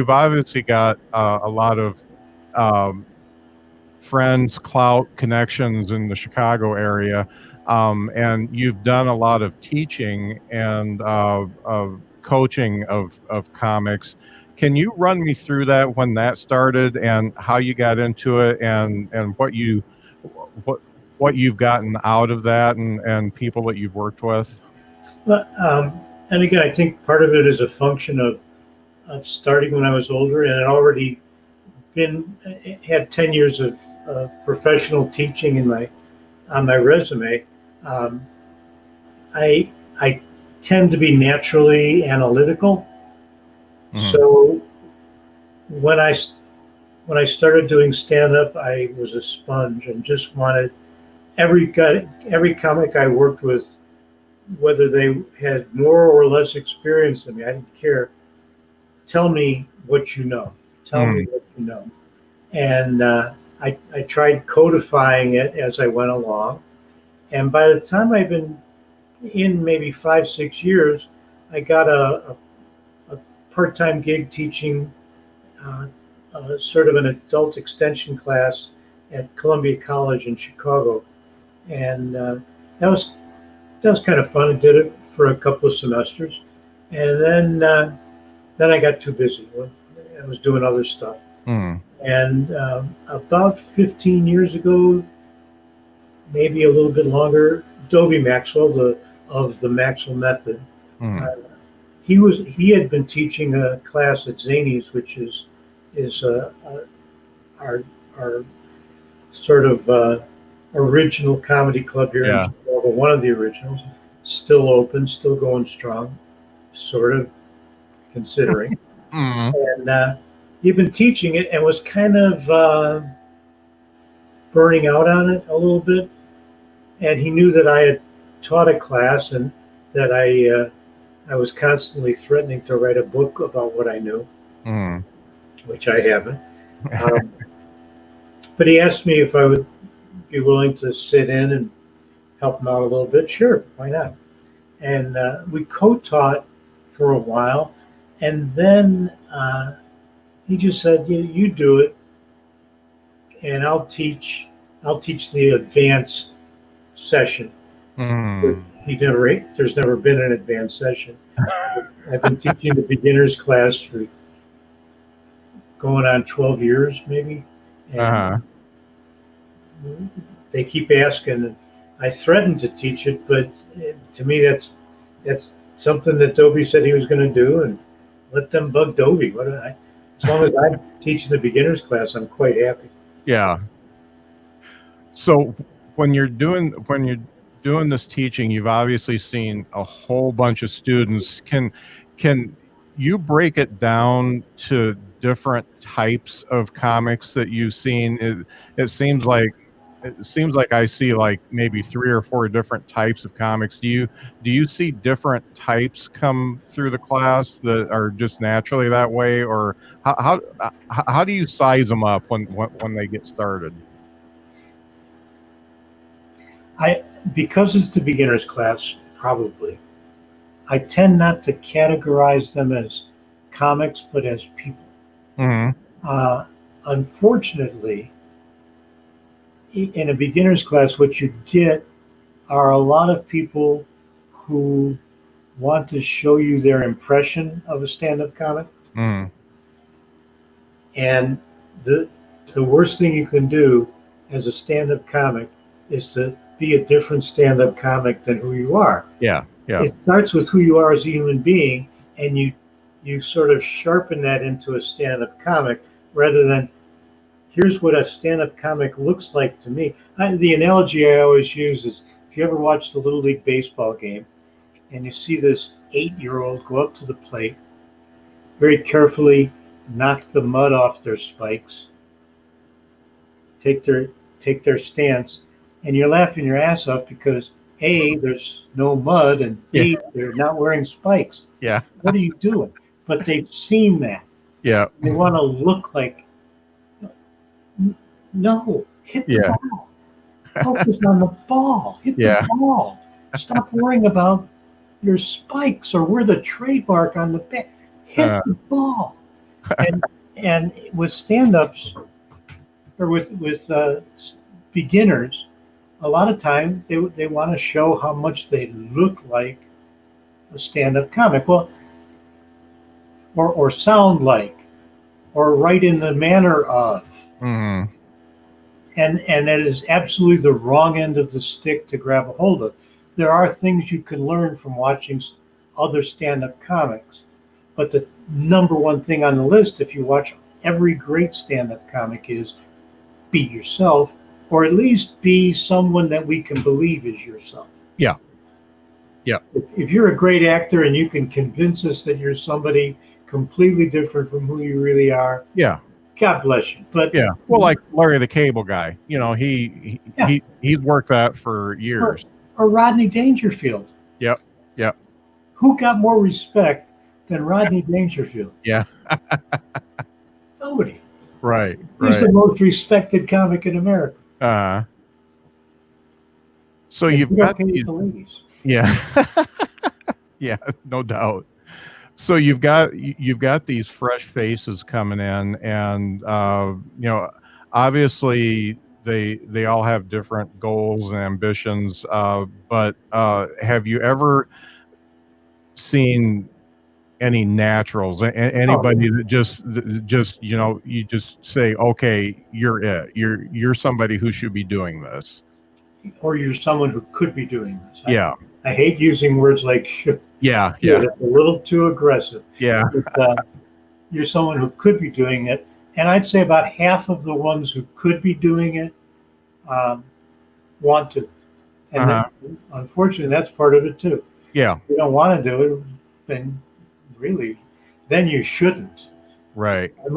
Speaker 1: obviously got a lot of friends, clout, connections in the Chicago area, and you've done a lot of teaching and of coaching of comics. Can you run me through that, when that started and how you got into it, and what you've gotten out of that, and people that you've worked with?
Speaker 2: Well, and again, I think part of it is a function of starting when I was older, and I'd already had 10 years of professional teaching on my resume. I tend to be naturally analytical. Mm-hmm. So when I started doing stand-up, I was a sponge and just wanted every comic I worked with, whether they had more or less experience than me, I didn't care. Tell me what you know. Tell me what you know. And I tried codifying it as I went along. And by the time I've been in maybe 5-6 years, I got a part-time gig teaching sort of an adult extension class at Columbia College in Chicago. And that was kind of fun. I did it for a couple of semesters. And then I got too busy. I was doing other stuff. And about 15 years ago, maybe a little bit longer, Dobie Maxwell of the Maxwell Method, he had been teaching a class at Zanies, which is our sort of original comedy club here in Chicago, one of the originals, still open, still going strong, sort of, considering.
Speaker 1: Mm.
Speaker 2: And he'd been teaching it and was kind of burning out on it a little bit. And he knew that I had taught a class and that I was constantly threatening to write a book about what I knew,
Speaker 1: Mm.
Speaker 2: which I haven't. Um, but he asked me if I would be willing to sit in and help him out a little bit. Sure, why not? And we co-taught for a while, and then he just said, "You do it, and I'll teach. I'll teach the advanced session."
Speaker 1: Mm.
Speaker 2: There's never been an advanced session. I've been teaching the beginners class for going on 12 years, maybe, and
Speaker 1: Uh-huh.
Speaker 2: they keep asking. I threatened to teach it, but to me, that's something that Dobie said he was going to do, and let them bug Dobie. As long as I'm teaching the beginners class, I'm quite happy.
Speaker 1: Yeah. So when you're doing this teaching, you've obviously seen a whole bunch of students. Can you break it down to different types of comics that you've seen? It seems like I see like maybe three or four different types of comics. Do you see different types come through the class that are just naturally that way, or how do you size them up when they get started?
Speaker 2: I because it's the beginners class, probably. I tend not to categorize them as comics, but as people.
Speaker 1: Hmm.
Speaker 2: Uh, Unfortunately, in a beginner's class, what you get are a lot of people who want to show you their impression of a stand-up comic,
Speaker 1: Hmm.
Speaker 2: and the the worst thing you can do as a stand-up comic is to be a different stand-up comic than who you are.
Speaker 1: Yeah, yeah,
Speaker 2: It starts with who you are as a human being, and you sort of sharpen that into a stand-up comic rather than here's what a stand-up comic looks like to me. The analogy I always use is if you ever watched a little league baseball game and you see this 8-year old go up to the plate, very carefully knock the mud off their spikes, take their stance, and you're laughing your ass off because A, there's no mud, and
Speaker 1: yeah,
Speaker 2: B, they're not wearing spikes.
Speaker 1: yeah,
Speaker 2: What are you doing? But they've seen that.
Speaker 1: yeah,
Speaker 2: They want to look like, no, hit the
Speaker 1: yeah,
Speaker 2: ball. Focus on the ball. Hit the
Speaker 1: yeah,
Speaker 2: ball. Stop worrying about your spikes or where the trademark on the bat. Hit
Speaker 1: uh,
Speaker 2: the ball. And and with stand-ups or with beginners, a lot of time they want to show how much they look like a stand-up comic. Well, or sound like, or write in the manner of.
Speaker 1: hmm,
Speaker 2: And that is absolutely the wrong end of the stick to grab a hold of. There are things you can learn from watching other stand-up comics, but the number one thing on the list, if you watch every great stand-up comic, is be yourself, or at least be someone that we can believe is yourself.
Speaker 1: yeah, yeah,
Speaker 2: If you're a great actor and you can convince us that you're somebody completely different from who you really are,
Speaker 1: yeah,
Speaker 2: God bless you. But
Speaker 1: yeah. Well, like Larry the Cable Guy,
Speaker 2: yeah,
Speaker 1: he's worked that for
Speaker 2: or,
Speaker 1: years.
Speaker 2: or Rodney Dangerfield.
Speaker 1: Yep, yep,
Speaker 2: Who got more respect than Rodney Dangerfield?
Speaker 1: yeah,
Speaker 2: Nobody.
Speaker 1: right,
Speaker 2: He's
Speaker 1: right.
Speaker 2: the most respected comic in America.
Speaker 1: Uh, so
Speaker 2: And
Speaker 1: you've
Speaker 2: we don't
Speaker 1: got
Speaker 2: pay
Speaker 1: these,
Speaker 2: the ladies.
Speaker 1: yeah, yeah, no doubt. So you've got these fresh faces coming in, and obviously they all have different goals and ambitions. But have you ever seen any naturals?
Speaker 2: Oh,
Speaker 1: Anybody that just you just say, okay, you're it. You're somebody who should be doing this.
Speaker 2: or you're someone who could be doing this.
Speaker 1: Yeah,
Speaker 2: I hate using words like should.
Speaker 1: yeah, yeah,
Speaker 2: It's a little too aggressive.
Speaker 1: yeah.
Speaker 2: But, you're someone who could be doing it. And I'd say about half of the ones who could be doing it um, want to. And
Speaker 1: Uh-huh.
Speaker 2: unfortunately, that's part of it too.
Speaker 1: Yeah.
Speaker 2: If you don't want to do it, then really, then you shouldn't.
Speaker 1: Right.
Speaker 2: I'm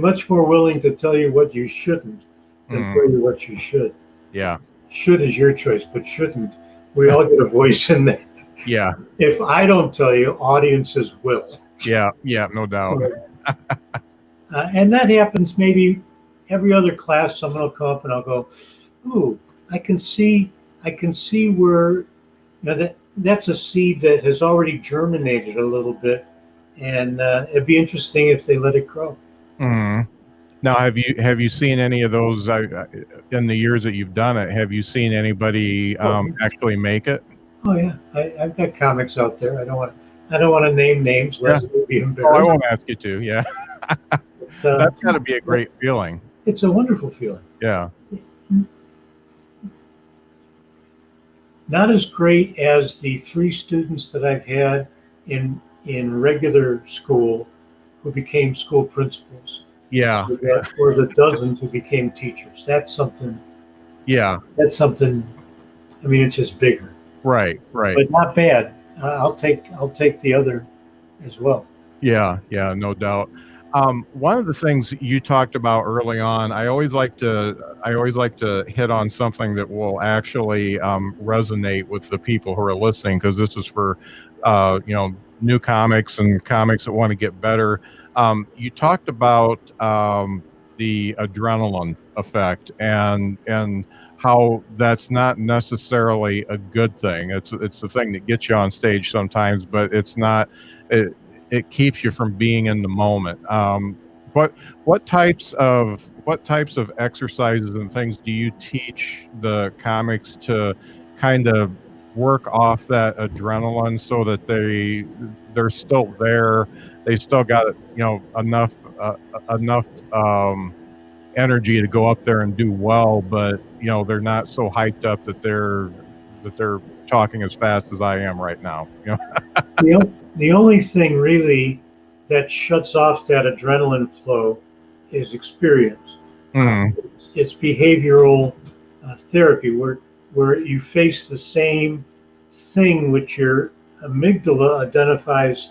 Speaker 2: much more willing to tell you what you shouldn't than
Speaker 1: Mm,
Speaker 2: tell you what you should.
Speaker 1: yeah.
Speaker 2: Should is your choice, but shouldn't, we all get a voice in there.
Speaker 1: Yeah.
Speaker 2: If I don't tell you, audiences will.
Speaker 1: Yeah. Yeah. No doubt.
Speaker 2: And that happens maybe every other class. Someone will come up and I'll go, "Ooh, I can see where that's a seed that has already germinated a little bit, and it'd be interesting if they let it grow."
Speaker 1: Mm. Now, have you seen any of those in the years that you've done it? Have you seen anybody actually make it?
Speaker 2: Oh yeah, I've got comics out there. I don't want to name names
Speaker 1: Yeah.
Speaker 2: lest they be
Speaker 1: Oh, I
Speaker 2: embarrassed.
Speaker 1: won't ask you to. Yeah.
Speaker 2: But,
Speaker 1: That's got to be a great feeling.
Speaker 2: it's a wonderful feeling.
Speaker 1: Yeah.
Speaker 2: Not as great as the 3 students that I've had in regular school who became school principals,
Speaker 1: Yeah.
Speaker 2: or the dozens who became teachers. That's something.
Speaker 1: Yeah.
Speaker 2: That's something. I mean, it's just bigger,
Speaker 1: Right. Right.
Speaker 2: but not bad. I'll take the other as well.
Speaker 1: Yeah. Yeah. No doubt. One of the things you talked about early on, I always like to hit on something that will actually resonate with the people who are listening, because this is for new comics and comics that want to get better. You talked about the adrenaline effect and how that's not necessarily a good thing. It's the thing that gets you on stage sometimes, but it's not. It keeps you from being in the moment. But what types of exercises and things do you teach the comics to kind of work off that adrenaline so that they're still there, they still got enough energy to go up there and do well, but they're not so hyped up that they're talking as fast as I am right now.
Speaker 2: The only thing really that shuts off that adrenaline flow is experience.
Speaker 1: Mm,
Speaker 2: It's behavioral therapy where you face the same thing which your amygdala identifies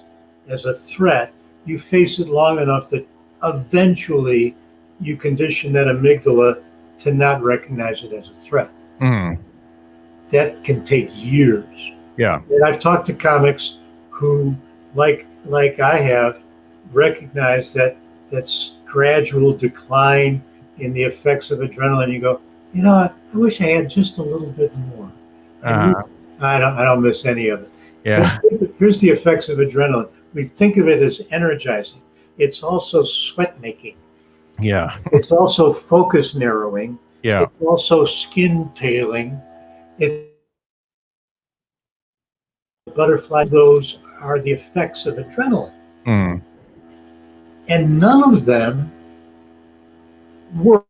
Speaker 2: as a threat. You face it long enough that eventually you condition that amygdala to not recognize it as a threat.
Speaker 1: mm,
Speaker 2: That can take years.
Speaker 1: yeah.
Speaker 2: And I've talked to comics who, like I have, recognized that's gradual decline in the effects of adrenaline. You go, I wish I had just a little bit more.
Speaker 1: Uh,
Speaker 2: I don't miss any of it.
Speaker 1: yeah.
Speaker 2: Here's the effects of adrenaline. We think of it as energizing. It's also sweat making.
Speaker 1: Yeah.
Speaker 2: It's also focus narrowing.
Speaker 1: Yeah.
Speaker 2: It's also skin tailing. It's butterfly. Those are the effects of adrenaline.
Speaker 1: Mm,
Speaker 2: And none of them work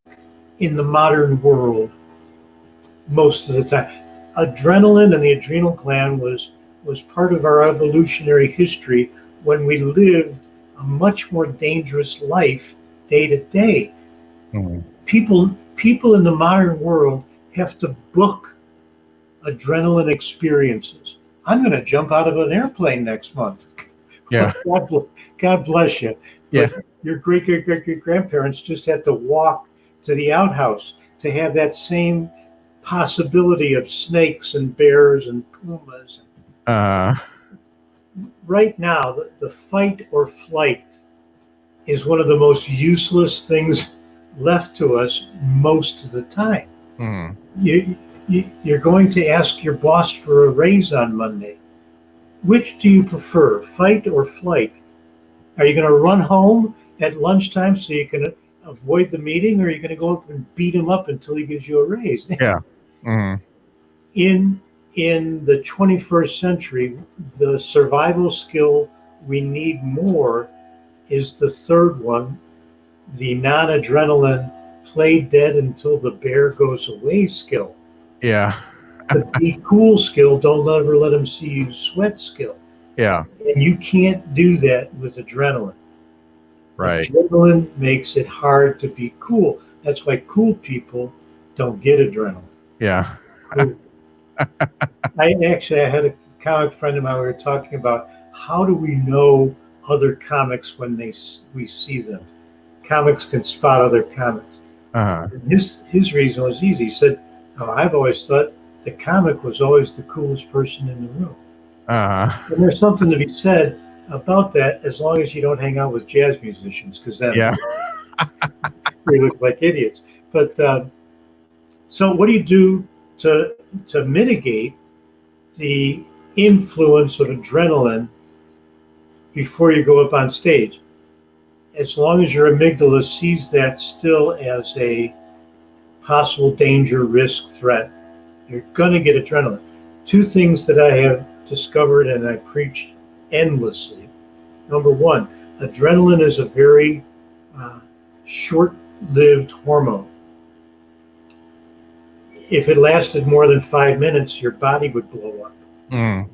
Speaker 2: in the modern world most of the time. Adrenaline and the adrenal gland was part of our evolutionary history when we lived a much more dangerous life day to day.
Speaker 1: mm,
Speaker 2: People in the modern world have to book adrenaline experiences. I'm going to jump out of an airplane next month.
Speaker 1: yeah.
Speaker 2: God bless you.
Speaker 1: Yeah.
Speaker 2: But your great grandparents just had to walk to the outhouse to have that same possibility of snakes and bears and pumas. Right now, the fight or flight is one of the most useless things left to us most of the time.
Speaker 1: Mm,
Speaker 2: You're going to ask your boss for a raise on Monday. Which do you prefer, fight or flight? Are you going to run home at lunchtime so you can avoid the meeting, or are you going to go up and beat him up until he gives you a raise?
Speaker 1: yeah. Mm,
Speaker 2: In the 21st century, the survival skill we need more is the third one, the non-adrenaline play dead until the bear goes away skill.
Speaker 1: yeah.
Speaker 2: The be cool skill, don't ever let them see you sweat skill.
Speaker 1: Yeah.
Speaker 2: And you can't do that with adrenaline.
Speaker 1: Right.
Speaker 2: Adrenaline makes it hard to be cool. That's why cool people don't get adrenaline.
Speaker 1: Yeah.
Speaker 2: I had a comic friend of mine, we were talking about how do we know other comics when we see them. Comics can spot other comics.
Speaker 1: Uh-huh.
Speaker 2: His reason was easy. He said, "Oh, I've always thought the comic was always the coolest person in the room."
Speaker 1: Uh-huh.
Speaker 2: And there's something to be said about that, as long as you don't hang out with jazz musicians, because then
Speaker 1: Yeah.
Speaker 2: we look like idiots. But so, what do you do to mitigate the influence of adrenaline before you go up on stage? As long as your amygdala sees that still as a possible danger, risk, threat, you're going to get adrenaline. Two things that I have discovered and I preached endlessly. Number one, adrenaline is a very short-lived hormone. If it lasted more than 5 minutes, your body would blow up.
Speaker 1: Mm.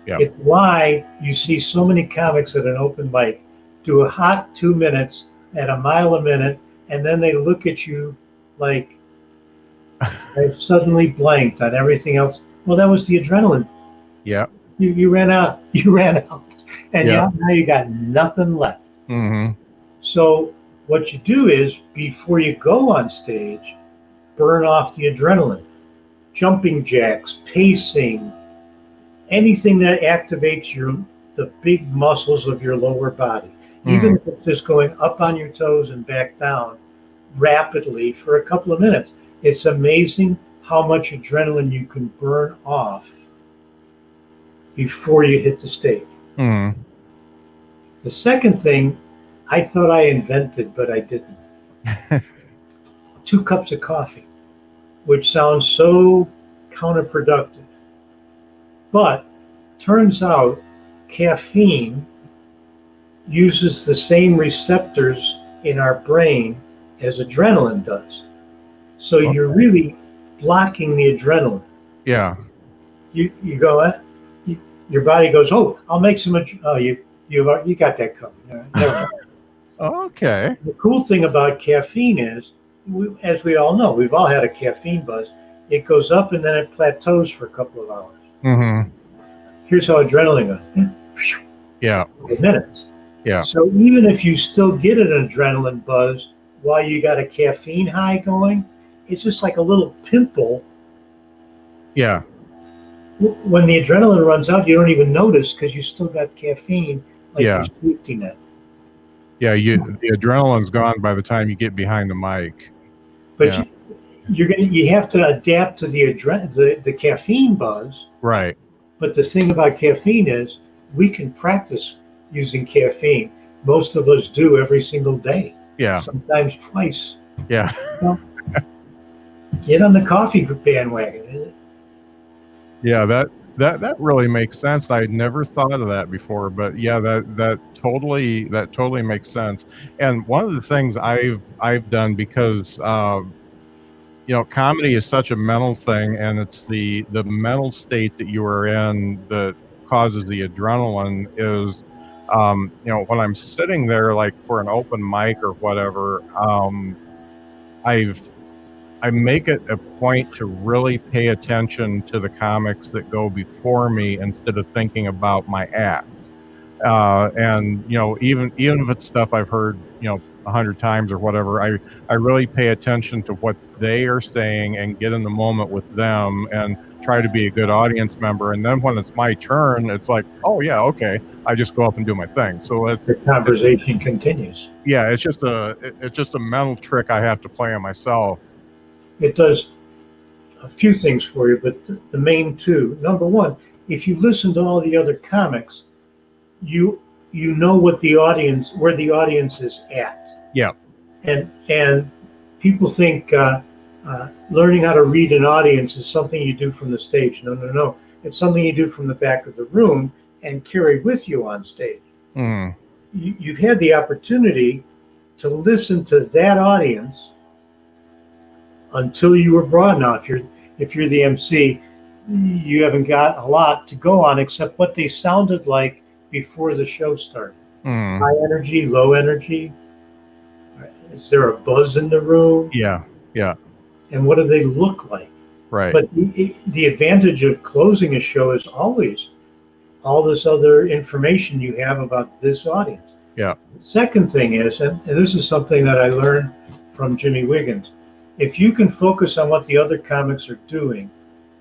Speaker 1: Yep.
Speaker 2: It's why you see so many comics at an open mic do a hot 2 minutes at a mile a minute, and then they look at you like they've suddenly blanked on everything else. Well, that was the adrenaline.
Speaker 1: Yeah.
Speaker 2: You ran out. You ran out. And
Speaker 1: Yeah.
Speaker 2: now you got nothing left.
Speaker 1: Mm-hmm.
Speaker 2: So what you do is, before you go on stage, burn off the adrenaline. Jumping jacks, pacing, anything that activates the big muscles of your lower body. Even if it's just going up on your toes and back down rapidly for a couple of minutes. It's amazing how much adrenaline you can burn off before you hit the stage.
Speaker 1: Mm-hmm.
Speaker 2: The second thing I thought I invented, but I didn't. 2 cups of coffee, which sounds so counterproductive. But turns out caffeine uses the same receptors in our brain as adrenaline does. So you're really blocking the adrenaline.
Speaker 1: Yeah.
Speaker 2: You go, your body goes, "Oh, I'll make some." Oh, you got that covered. Never.
Speaker 1: Okay.
Speaker 2: The cool thing about caffeine is, as we all know, we've all had a caffeine buzz. It goes up and then it plateaus for a couple of hours.
Speaker 1: Mm-hmm.
Speaker 2: Here's how adrenaline goes.
Speaker 1: Yeah.
Speaker 2: Minutes.
Speaker 1: Yeah.
Speaker 2: So even if you still get an adrenaline buzz while you got a caffeine high going, it's just like a little pimple.
Speaker 1: Yeah.
Speaker 2: When the adrenaline runs out, you don't even notice because you still got caffeine, like
Speaker 1: Yeah.
Speaker 2: your safety net.
Speaker 1: Yeah. The adrenaline's gone by the time you get behind the mic.
Speaker 2: But
Speaker 1: Yeah.
Speaker 2: you have to adapt to the caffeine buzz.
Speaker 1: Right.
Speaker 2: But the thing about caffeine is, we can practice using caffeine. Most of us do every single day.
Speaker 1: Yeah.
Speaker 2: Sometimes twice.
Speaker 1: Yeah.
Speaker 2: Get on the coffee bandwagon.
Speaker 1: Yeah. That really makes sense. I'd never thought of that before, but yeah, that totally makes sense. And one of the things I've done, because comedy is such a mental thing, and it's the mental state that you are in that causes the adrenaline. Is when I'm sitting there, like for an open mic or whatever, I make it a point to really pay attention to the comics that go before me instead of thinking about my act. And even if it's stuff I've heard 100 times or whatever, I really pay attention to what they are saying and get in the moment with them and try to be a good audience member. And then when it's my turn, it's like, oh yeah, okay, I just go up and do my thing. So the
Speaker 2: conversation continues.
Speaker 1: Yeah, it's just a mental trick I have to play on myself.
Speaker 2: It does a few things for you, but the main two. Number one, if you listen to all the other comics, you know where the audience is at.
Speaker 1: Yeah.
Speaker 2: And people think learning how to read an audience is something you do from the stage. No. It's something you do from the back of the room and carry with you on stage.
Speaker 1: Mm.
Speaker 2: You've had the opportunity to listen to that audience until you were brought. Now, if you're the MC, you haven't got a lot to go on except what they sounded like before the show started.
Speaker 1: Mm.
Speaker 2: High energy, low energy. Is there a buzz in the room?
Speaker 1: Yeah.
Speaker 2: And what do they look like?
Speaker 1: Right.
Speaker 2: But the advantage of closing a show is always all this other information you have about this audience.
Speaker 1: Yeah.
Speaker 2: Second thing is, and this is something that I learned from Jimmy Wiggins, if you can focus on what the other comics are doing,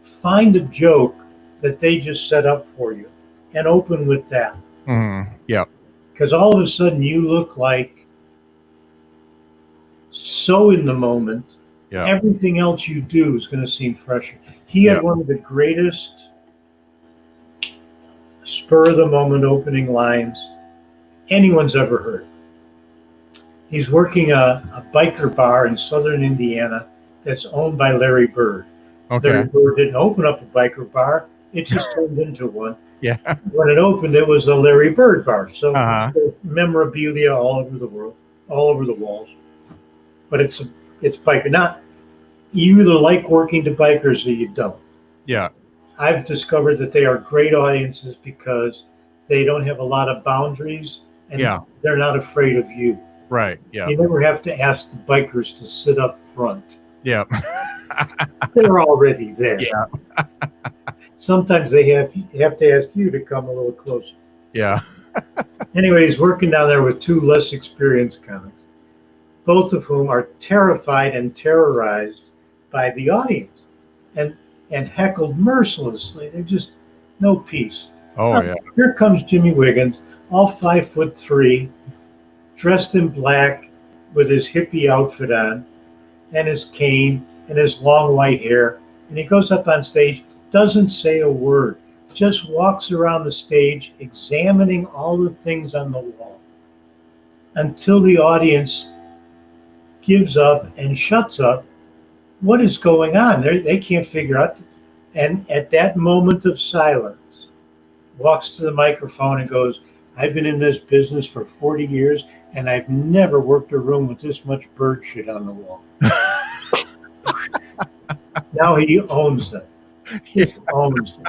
Speaker 2: find a joke that they just set up for you and open with that.
Speaker 1: Yeah.
Speaker 2: Because all of a sudden you look like so in the moment,
Speaker 1: Yeah.
Speaker 2: everything else you do is going to seem fresher. He had
Speaker 1: Yeah.
Speaker 2: one of the greatest spur of the moment opening lines anyone's ever heard. He's working a biker bar in southern Indiana that's owned by Larry Bird.
Speaker 1: Okay.
Speaker 2: Larry Bird didn't open up a biker bar, it just turned into one.
Speaker 1: Yeah.
Speaker 2: When it opened, it was a Larry Bird bar. So
Speaker 1: Uh-huh.
Speaker 2: memorabilia all over the world, all over the walls. But it's biker. Now, you either like working to bikers or you don't.
Speaker 1: Yeah.
Speaker 2: I've discovered that they are great audiences because they don't have a lot of boundaries and
Speaker 1: Yeah.
Speaker 2: they're not afraid of you.
Speaker 1: Right. Yeah.
Speaker 2: You never have to ask the bikers to sit up front.
Speaker 1: Yeah.
Speaker 2: They're already there.
Speaker 1: Yeah.
Speaker 2: Sometimes they have to ask you to come a little closer.
Speaker 1: Yeah.
Speaker 2: Anyways, working down there with two less experienced comics, both of whom are terrified and terrorized by the audience and heckled mercilessly. They're just no peace.
Speaker 1: Oh yeah.
Speaker 2: Here comes Jimmy Wiggins, all 5'3", dressed in black with his hippie outfit on and his cane and his long white hair. And he goes up on stage, doesn't say a word, just walks around the stage examining all the things on the wall until the audience gives up and shuts up. What is going on? They can't figure out. And at that moment of silence, walks to the microphone and goes, I've been in this business for 40 years and I've never worked a room with this much bird shit on the wall. Now he owns them. He owns them.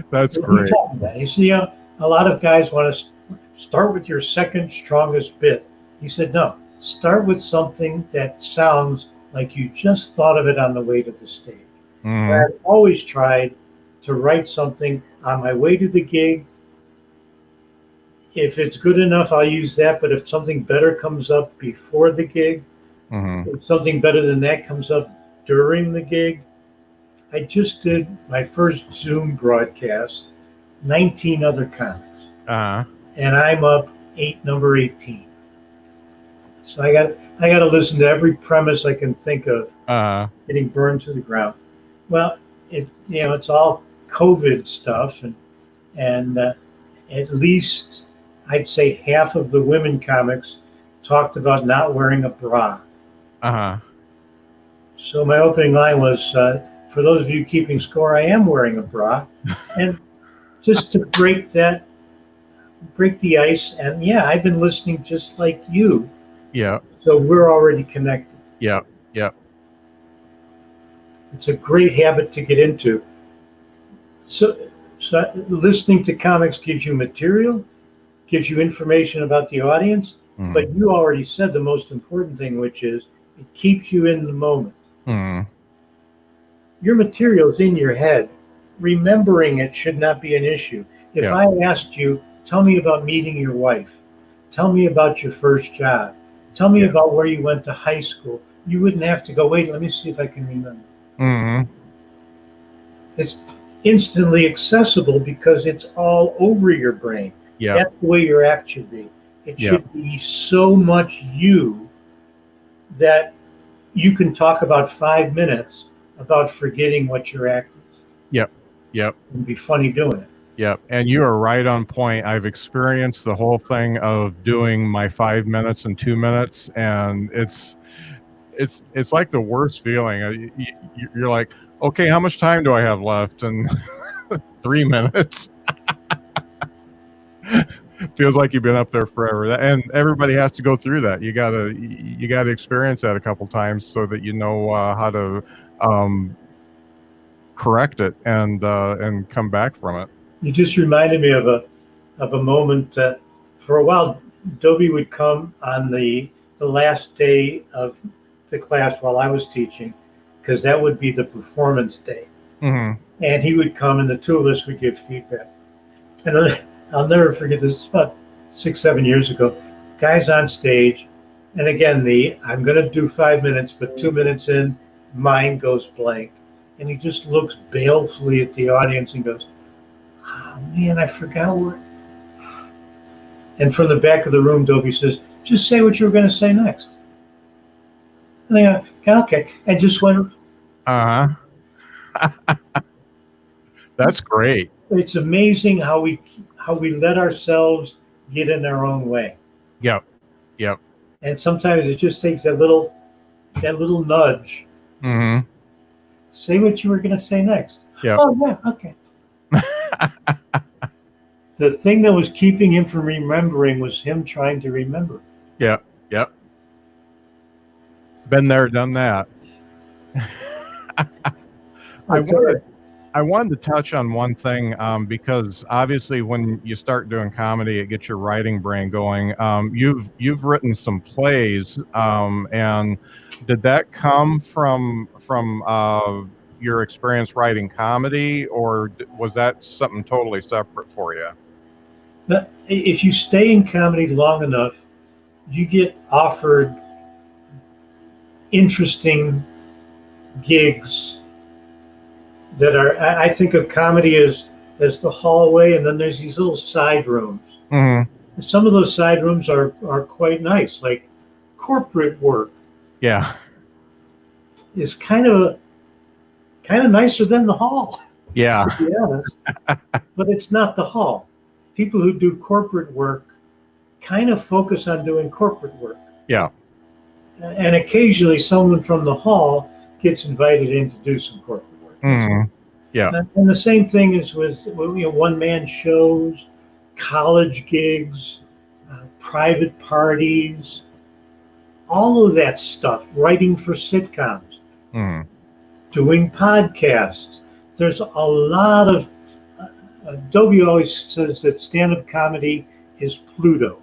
Speaker 1: That's
Speaker 2: What are
Speaker 1: great.
Speaker 2: you talking about? You see, a lot of guys want to start with your second strongest bit. He said, no, start with something that sounds like you just thought of it on the way to the stage.
Speaker 1: Mhm.
Speaker 2: I've always tried to write something on my way to the gig. If it's good enough, I'll use that. But if something better comes up before the gig,
Speaker 1: Mhm.
Speaker 2: if something better than that comes up during the gig, I just did my first Zoom broadcast, 19 other comics,
Speaker 1: Uh-huh.
Speaker 2: and I'm up number 18. So I got to listen to every premise I can think of,
Speaker 1: Uh-huh.
Speaker 2: getting burned to the ground. Well, it's all COVID stuff, and at least I'd say half of the women comics talked about not wearing a bra.
Speaker 1: Uh-huh.
Speaker 2: So my opening line was, for those of you keeping score, I am wearing a bra. And just to break the ice. And yeah, I've been listening just like you.
Speaker 1: Yeah.
Speaker 2: So we're already connected.
Speaker 1: Yeah. Yeah.
Speaker 2: It's a great habit to get into. So listening to comics gives you material, gives you information about the audience,
Speaker 1: Mhm.
Speaker 2: but you already said the most important thing, which is it keeps you in the moment.
Speaker 1: Mhm.
Speaker 2: Your material is in your head. Remembering it should not be an issue. If
Speaker 1: Yeah.
Speaker 2: I asked you, tell me about meeting your wife, tell me about your first job, tell me
Speaker 1: Yeah.
Speaker 2: about where you went to high school, you wouldn't have to go, wait, let me see if I can remember.
Speaker 1: Mhm.
Speaker 2: It's instantly accessible because it's all over your brain.
Speaker 1: Yeah.
Speaker 2: That's the way your act should be. It
Speaker 1: Yeah.
Speaker 2: should be so much you that you can talk about 5 minutes about forgetting what your act is.
Speaker 1: Yep. Yep.
Speaker 2: It'd be funny doing it.
Speaker 1: Yep. And you are right on point. I've experienced the whole thing of doing my 5 minutes and 2 minutes, and it's like the worst feeling. You're like, okay, how much time do I have left? And 3 minutes. Feels like you've been up there forever. And everybody has to go through that. You gotta experience that a couple times so that you know how to correct it and come back from it.
Speaker 2: You just reminded me of a moment that for a while Dobie would come on the last day of the class while I was teaching, because that would be the performance day.
Speaker 1: Mm-hmm.
Speaker 2: And he would come and the two of us would give feedback. And I'll never forget this. About 6, 7 years ago. Guy's on stage, and again, I'm going to do 5 minutes, but 2 minutes in, mind goes blank, and he just looks balefully at the audience and goes, "Oh man, I forgot what." And from the back of the room, Dobie says, "Just say what you were going to say next." And I go, "Okay," and just went.
Speaker 1: Uh huh. That's great.
Speaker 2: It's amazing how we let ourselves get in our own way.
Speaker 1: Yep. Yep.
Speaker 2: And sometimes it just takes that little nudge.
Speaker 1: Mm-hmm.
Speaker 2: Say what you were going to say next.
Speaker 1: Yep.
Speaker 2: Oh yeah, okay. The thing that was keeping him from remembering was him trying to remember.
Speaker 1: Yep. Yep. Been there, done that. I wanted to touch on one thing because obviously when you start doing comedy, it gets your writing brain going. You've written some plays, and did that come from your experience writing comedy, or was that something totally separate for you?
Speaker 2: If you stay in comedy long enough, you get offered interesting gigs that are, I think of comedy as the hallway, and then there's these little side rooms.
Speaker 1: Mm-hmm.
Speaker 2: Some of those side rooms are quite nice, like corporate work.
Speaker 1: Yeah.
Speaker 2: Is kind of nicer than the hall.
Speaker 1: Yeah.
Speaker 2: To be honest. But it's not the hall. People who do corporate work kind of focus on doing corporate work.
Speaker 1: Yeah.
Speaker 2: And occasionally someone from the hall gets invited in to do some corporate work.
Speaker 1: Mm-hmm. Yeah.
Speaker 2: And the same thing is with one-man shows, college gigs, private parties, all of that stuff, writing for sitcoms,
Speaker 1: Mm-hmm.
Speaker 2: doing podcasts. There's a lot of, Dobie always says that stand-up comedy is Pluto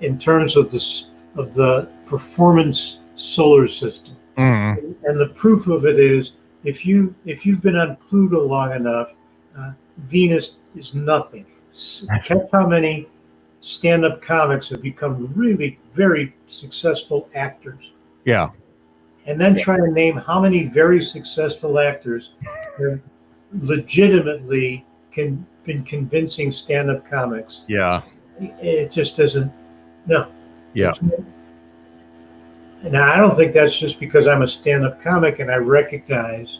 Speaker 2: in terms of the performance solar system.
Speaker 1: Mm-hmm.
Speaker 2: And the proof of it is, if you've been on Pluto long enough, Venus is nothing. Catch how many stand-up comics have become really very successful actors.
Speaker 1: Yeah.
Speaker 2: And then try to name how many very successful actors have legitimately been convincing stand-up comics.
Speaker 1: Yeah.
Speaker 2: It just doesn't. No.
Speaker 1: Yeah.
Speaker 2: Now, I don't think that's just because I'm a stand-up comic and I recognize,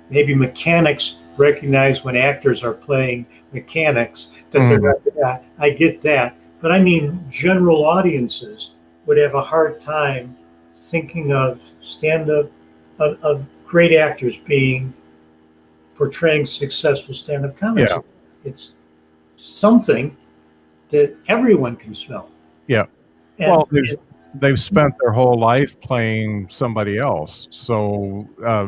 Speaker 2: maybe mechanics recognize when actors are playing mechanics that they're not. I get that, but I mean, general audiences would have a hard time thinking of stand-up of great actors portraying successful stand-up comics.
Speaker 1: Yeah.
Speaker 2: It's something that everyone can smell.
Speaker 1: Yeah.
Speaker 2: And
Speaker 1: Well, they've spent their whole life playing somebody else. So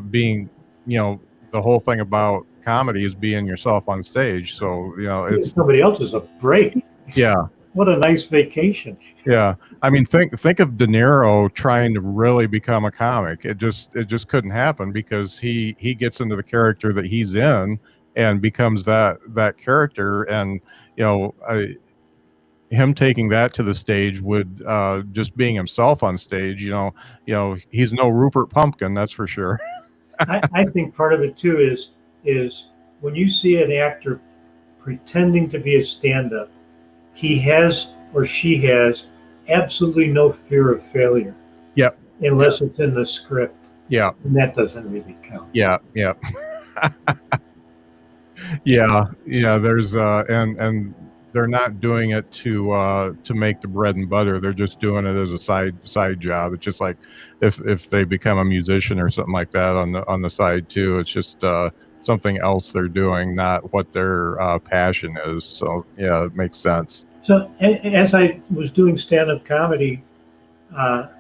Speaker 1: being, the whole thing about comedy is being yourself on stage. So, it's
Speaker 2: somebody else is a break.
Speaker 1: Yeah.
Speaker 2: What a nice vacation.
Speaker 1: Yeah. I mean, think of De Niro trying to really become a comic. It just couldn't happen because he gets into the character that he's in and becomes that character. And, him taking that to the stage would just being himself on stage, he's no Rupert Pumpkin, that's for sure.
Speaker 2: I think part of it too is when you see an actor pretending to be a stand-up, he has or she has absolutely no fear of failure.
Speaker 1: Yep.
Speaker 2: Unless it's in the script.
Speaker 1: Yeah.
Speaker 2: And that doesn't really count.
Speaker 1: Yeah. Yeah. Yeah. There's and they're not doing it to make the bread and butter. They're just doing it as a side job. It's just like if they become a musician or something like that on the side too. It's just something else they're doing, not what their passion is. So yeah, it makes sense.
Speaker 2: So as I was doing stand-up comedy,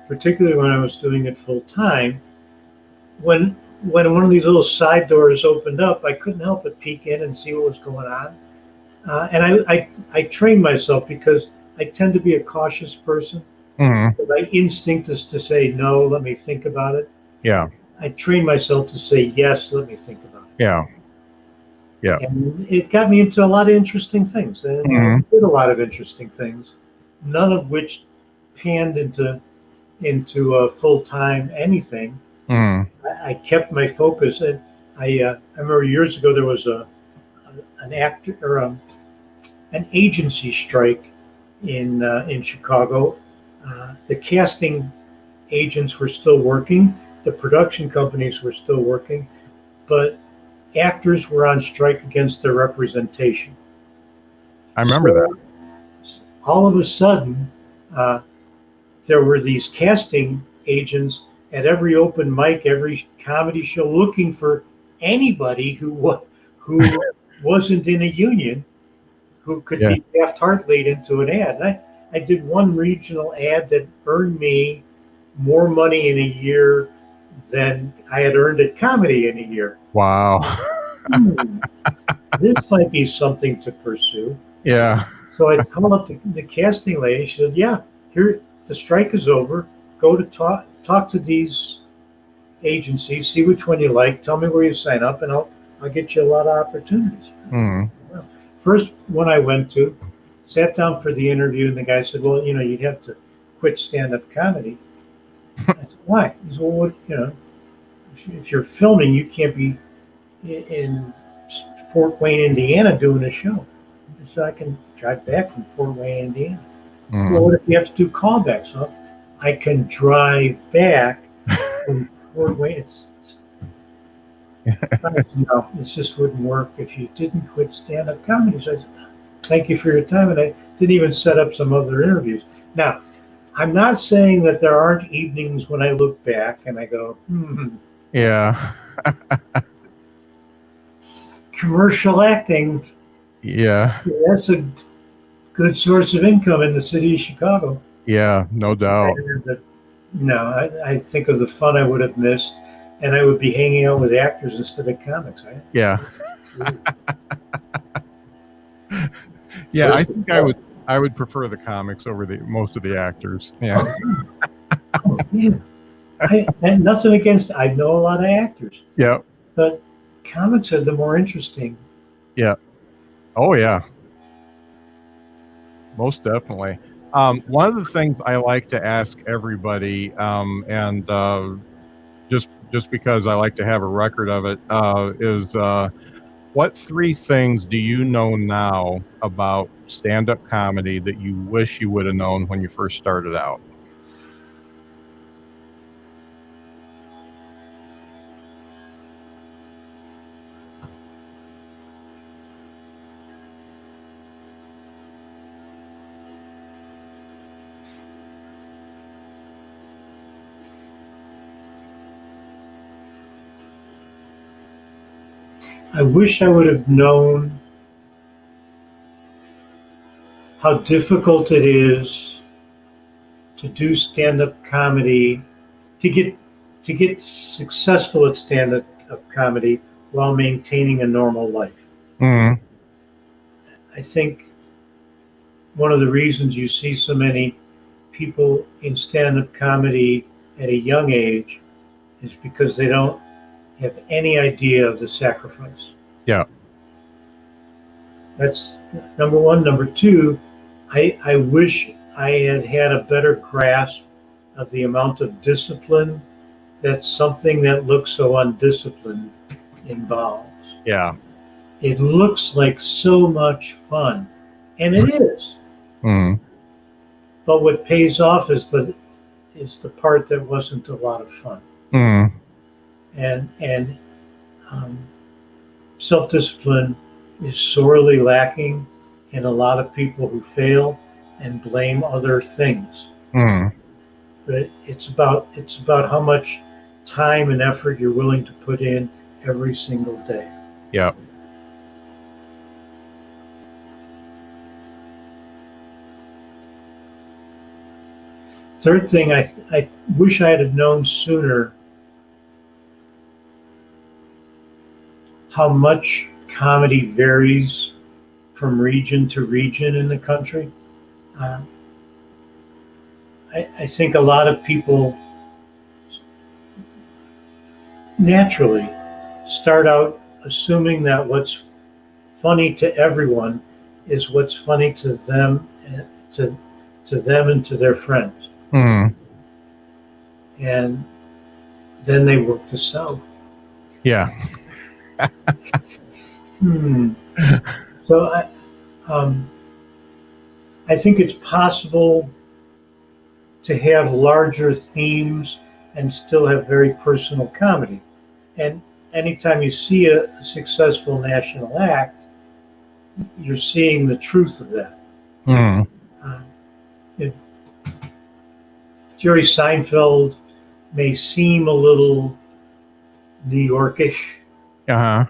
Speaker 2: particularly when I was doing it full time, when one of these little side doors opened up, I couldn't help but peek in and see what was going on. And I trained myself because I tend to be a cautious person.
Speaker 1: Mm-hmm.
Speaker 2: My instinct is to say, no, let me think about it.
Speaker 1: Yeah.
Speaker 2: I trained myself to say, yes, let me think about it.
Speaker 1: Yeah. Yeah.
Speaker 2: And it got me into a lot of interesting things. And I did a lot of interesting things, none of which panned into a full-time anything.
Speaker 1: Mm.
Speaker 2: I kept my focus. And I remember years ago there was an actor or an agency strike in Chicago. The casting agents were still working, the production companies were still working, but actors were on strike against their representation.
Speaker 1: I remember that.
Speaker 2: All of a sudden, uh, there were these casting agents at every open mic, every comedy show, looking for anybody who wasn't in a union, who could
Speaker 1: Yeah.
Speaker 2: be Taft-Hartley into an ad. And I did one regional ad that earned me more money in a year than I had earned at comedy in a year.
Speaker 1: Wow.
Speaker 2: This might be something to pursue.
Speaker 1: Yeah.
Speaker 2: So I called up the casting lady. She said, "Yeah, here the strike is over. Go to talk to these agencies, see which one you like. Tell me where you sign up, and I'll get you a lot of opportunities."
Speaker 1: Mm.
Speaker 2: First one I went to, sat down for the interview, and the guy said, "Well, you'd have to quit stand-up comedy." I said, "Why?" He said, "Well, if you're filming, you can't be in Fort Wayne, Indiana, doing a show." I said, "I can drive back from Fort Wayne, Indiana."
Speaker 1: Mm.
Speaker 2: Well, what if you have to do callbacks? Well, I can drive back from Fort Wayne. No, it just wouldn't work if you didn't quit stand-up comedy. So I said, "Thank you for your time," and I didn't even set up some other interviews. Now, I'm not saying that there aren't evenings when I look back and I go,
Speaker 1: Yeah.
Speaker 2: commercial acting,
Speaker 1: Yeah.
Speaker 2: that's a good source of income in the city of Chicago.
Speaker 1: Yeah. No doubt.
Speaker 2: But no, I think of the fun I would have missed, and I would be hanging out with actors instead of comics. Right?
Speaker 1: Yeah. Yeah. I think I would prefer the comics over most of the actors. Yeah.
Speaker 2: Oh, yeah. And nothing against. I know a lot of actors.
Speaker 1: Yeah.
Speaker 2: But comics are the more interesting.
Speaker 1: Yeah. Oh yeah. Most definitely. One of the things I like to ask everybody, and just because I like to have a record of it, is what 3 things do you know now about stand-up comedy that you wish you would have known when you first started out?
Speaker 2: I wish I would have known how difficult it is to do stand-up comedy, to get successful at stand-up comedy while maintaining a normal life.
Speaker 1: Mm.
Speaker 2: I think one of the reasons you see so many people in stand-up comedy at a young age is because they don't have any idea of the sacrifice.
Speaker 1: Yeah.
Speaker 2: That's number one. Number two, I wish I had had a better grasp of the amount of discipline that something that looks so undisciplined involves.
Speaker 1: Yeah.
Speaker 2: It looks like so much fun, and it is.
Speaker 1: Mm.
Speaker 2: But what pays off is the part that wasn't a lot of fun.
Speaker 1: Mm.
Speaker 2: And self-discipline is sorely lacking in a lot of people who fail and blame other things.
Speaker 1: Mm.
Speaker 2: But it's about how much time and effort you're willing to put in every single day.
Speaker 1: Yeah.
Speaker 2: Third thing, I wish I had known sooner how much comedy varies from region to region in the country. I think a lot of people naturally start out assuming that what's funny to everyone is what's funny to them and to them and to their friends.
Speaker 1: Mm.
Speaker 2: And then they work the South.
Speaker 1: Yeah.
Speaker 2: So I think it's possible to have larger themes and still have very personal comedy. And anytime you see a successful national act, you're seeing the truth of that.
Speaker 1: Mm.
Speaker 2: Jerry Seinfeld may seem a little New Yorkish.
Speaker 1: Uh-huh.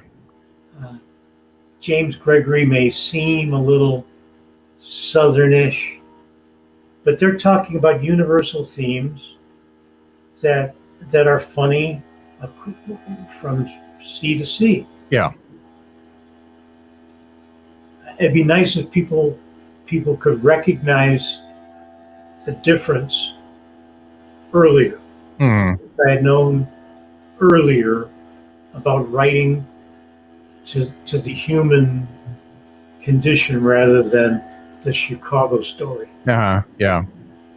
Speaker 2: James Gregory may seem a little Southernish, but they're talking about universal themes that are funny from sea to sea.
Speaker 1: Yeah.
Speaker 2: It'd be nice if people could recognize the difference earlier.
Speaker 1: Mm.
Speaker 2: If I had known earlier about writing to the human condition rather than the Chicago story.
Speaker 1: Uh-huh. Yeah.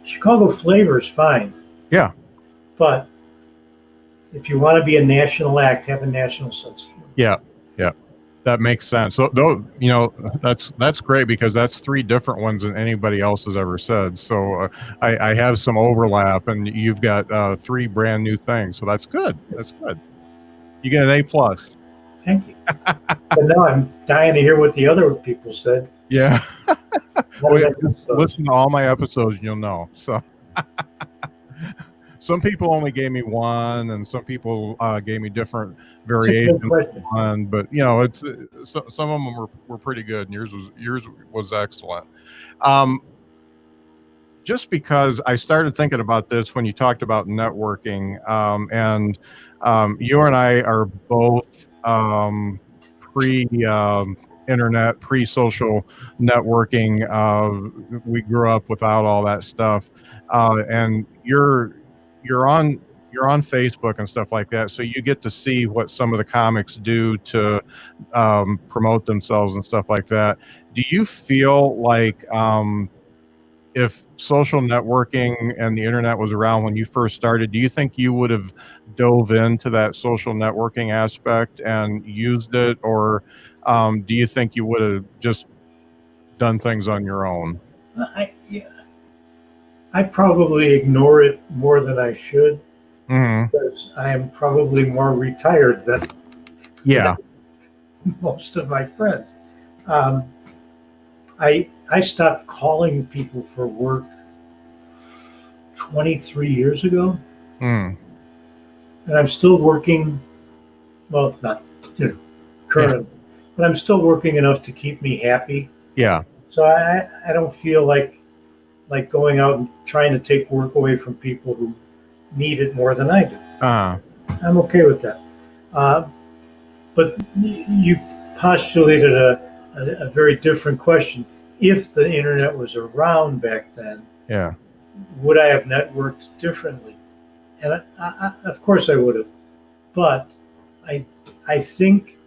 Speaker 2: Chicago flavor is fine.
Speaker 1: Yeah.
Speaker 2: But if you want to be a national act, have a national sense of humor.
Speaker 1: Yeah. Yeah. That makes sense. So, though, that's great because that's three different ones than anybody else has ever said. So I have some overlap, and you've got three brand new things. So that's good. That's good. You get an A+.
Speaker 2: Thank you. But now I'm dying to hear what the other people said.
Speaker 1: Yeah.
Speaker 2: Wait,
Speaker 1: listen to all my episodes, you'll know. So some people only gave me one, and some people gave me different variations of one. But it's some of them were pretty good, and yours was excellent. Just because I started thinking about this when you talked about networking, and you and I are both pre-internet, pre-social networking. We grew up without all that stuff, and you're on Facebook and stuff like that, so you get to see what some of the comics do to promote themselves and stuff like that. Do you feel like if social networking and the internet was around when you first started, do you think you would have dove into that social networking aspect and used it, or do you think you would have just done things on your own?
Speaker 2: I probably ignore it more than I should, because I am probably more retired than most of my friends. I stopped calling people for work 23 years ago, and I'm still working. Well, not current, but I'm still working enough to keep me happy.
Speaker 1: Yeah.
Speaker 2: So I don't feel like going out and trying to take work away from people who need it more than I do. I'm okay with that. But you postulated a very different question. If the internet was around back then, would I have networked differently? And I, of course I would have. But I think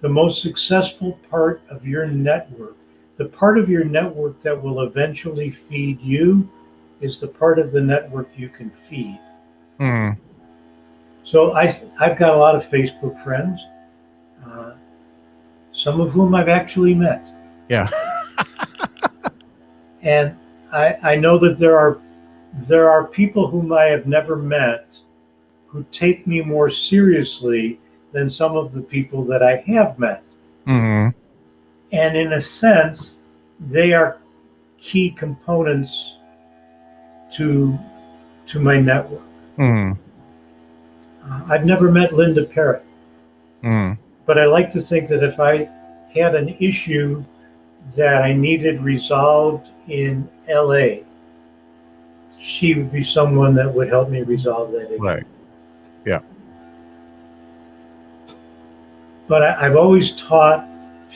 Speaker 2: the most successful part of your network, the part of your network that will eventually feed you, is the part of the network you can feed. So I've got a lot of Facebook friends, some of whom I've actually met.
Speaker 1: Yeah.
Speaker 2: And I know that there are people whom I have never met who take me more seriously than some of the people that I have met. And in a sense, they are key components to my network. I've never met Linda Parrott, but I like to think that if I had an issue that I needed resolved in LA, she would be someone that would help me resolve that issue.
Speaker 1: Right. Yeah.
Speaker 2: But I've always taught,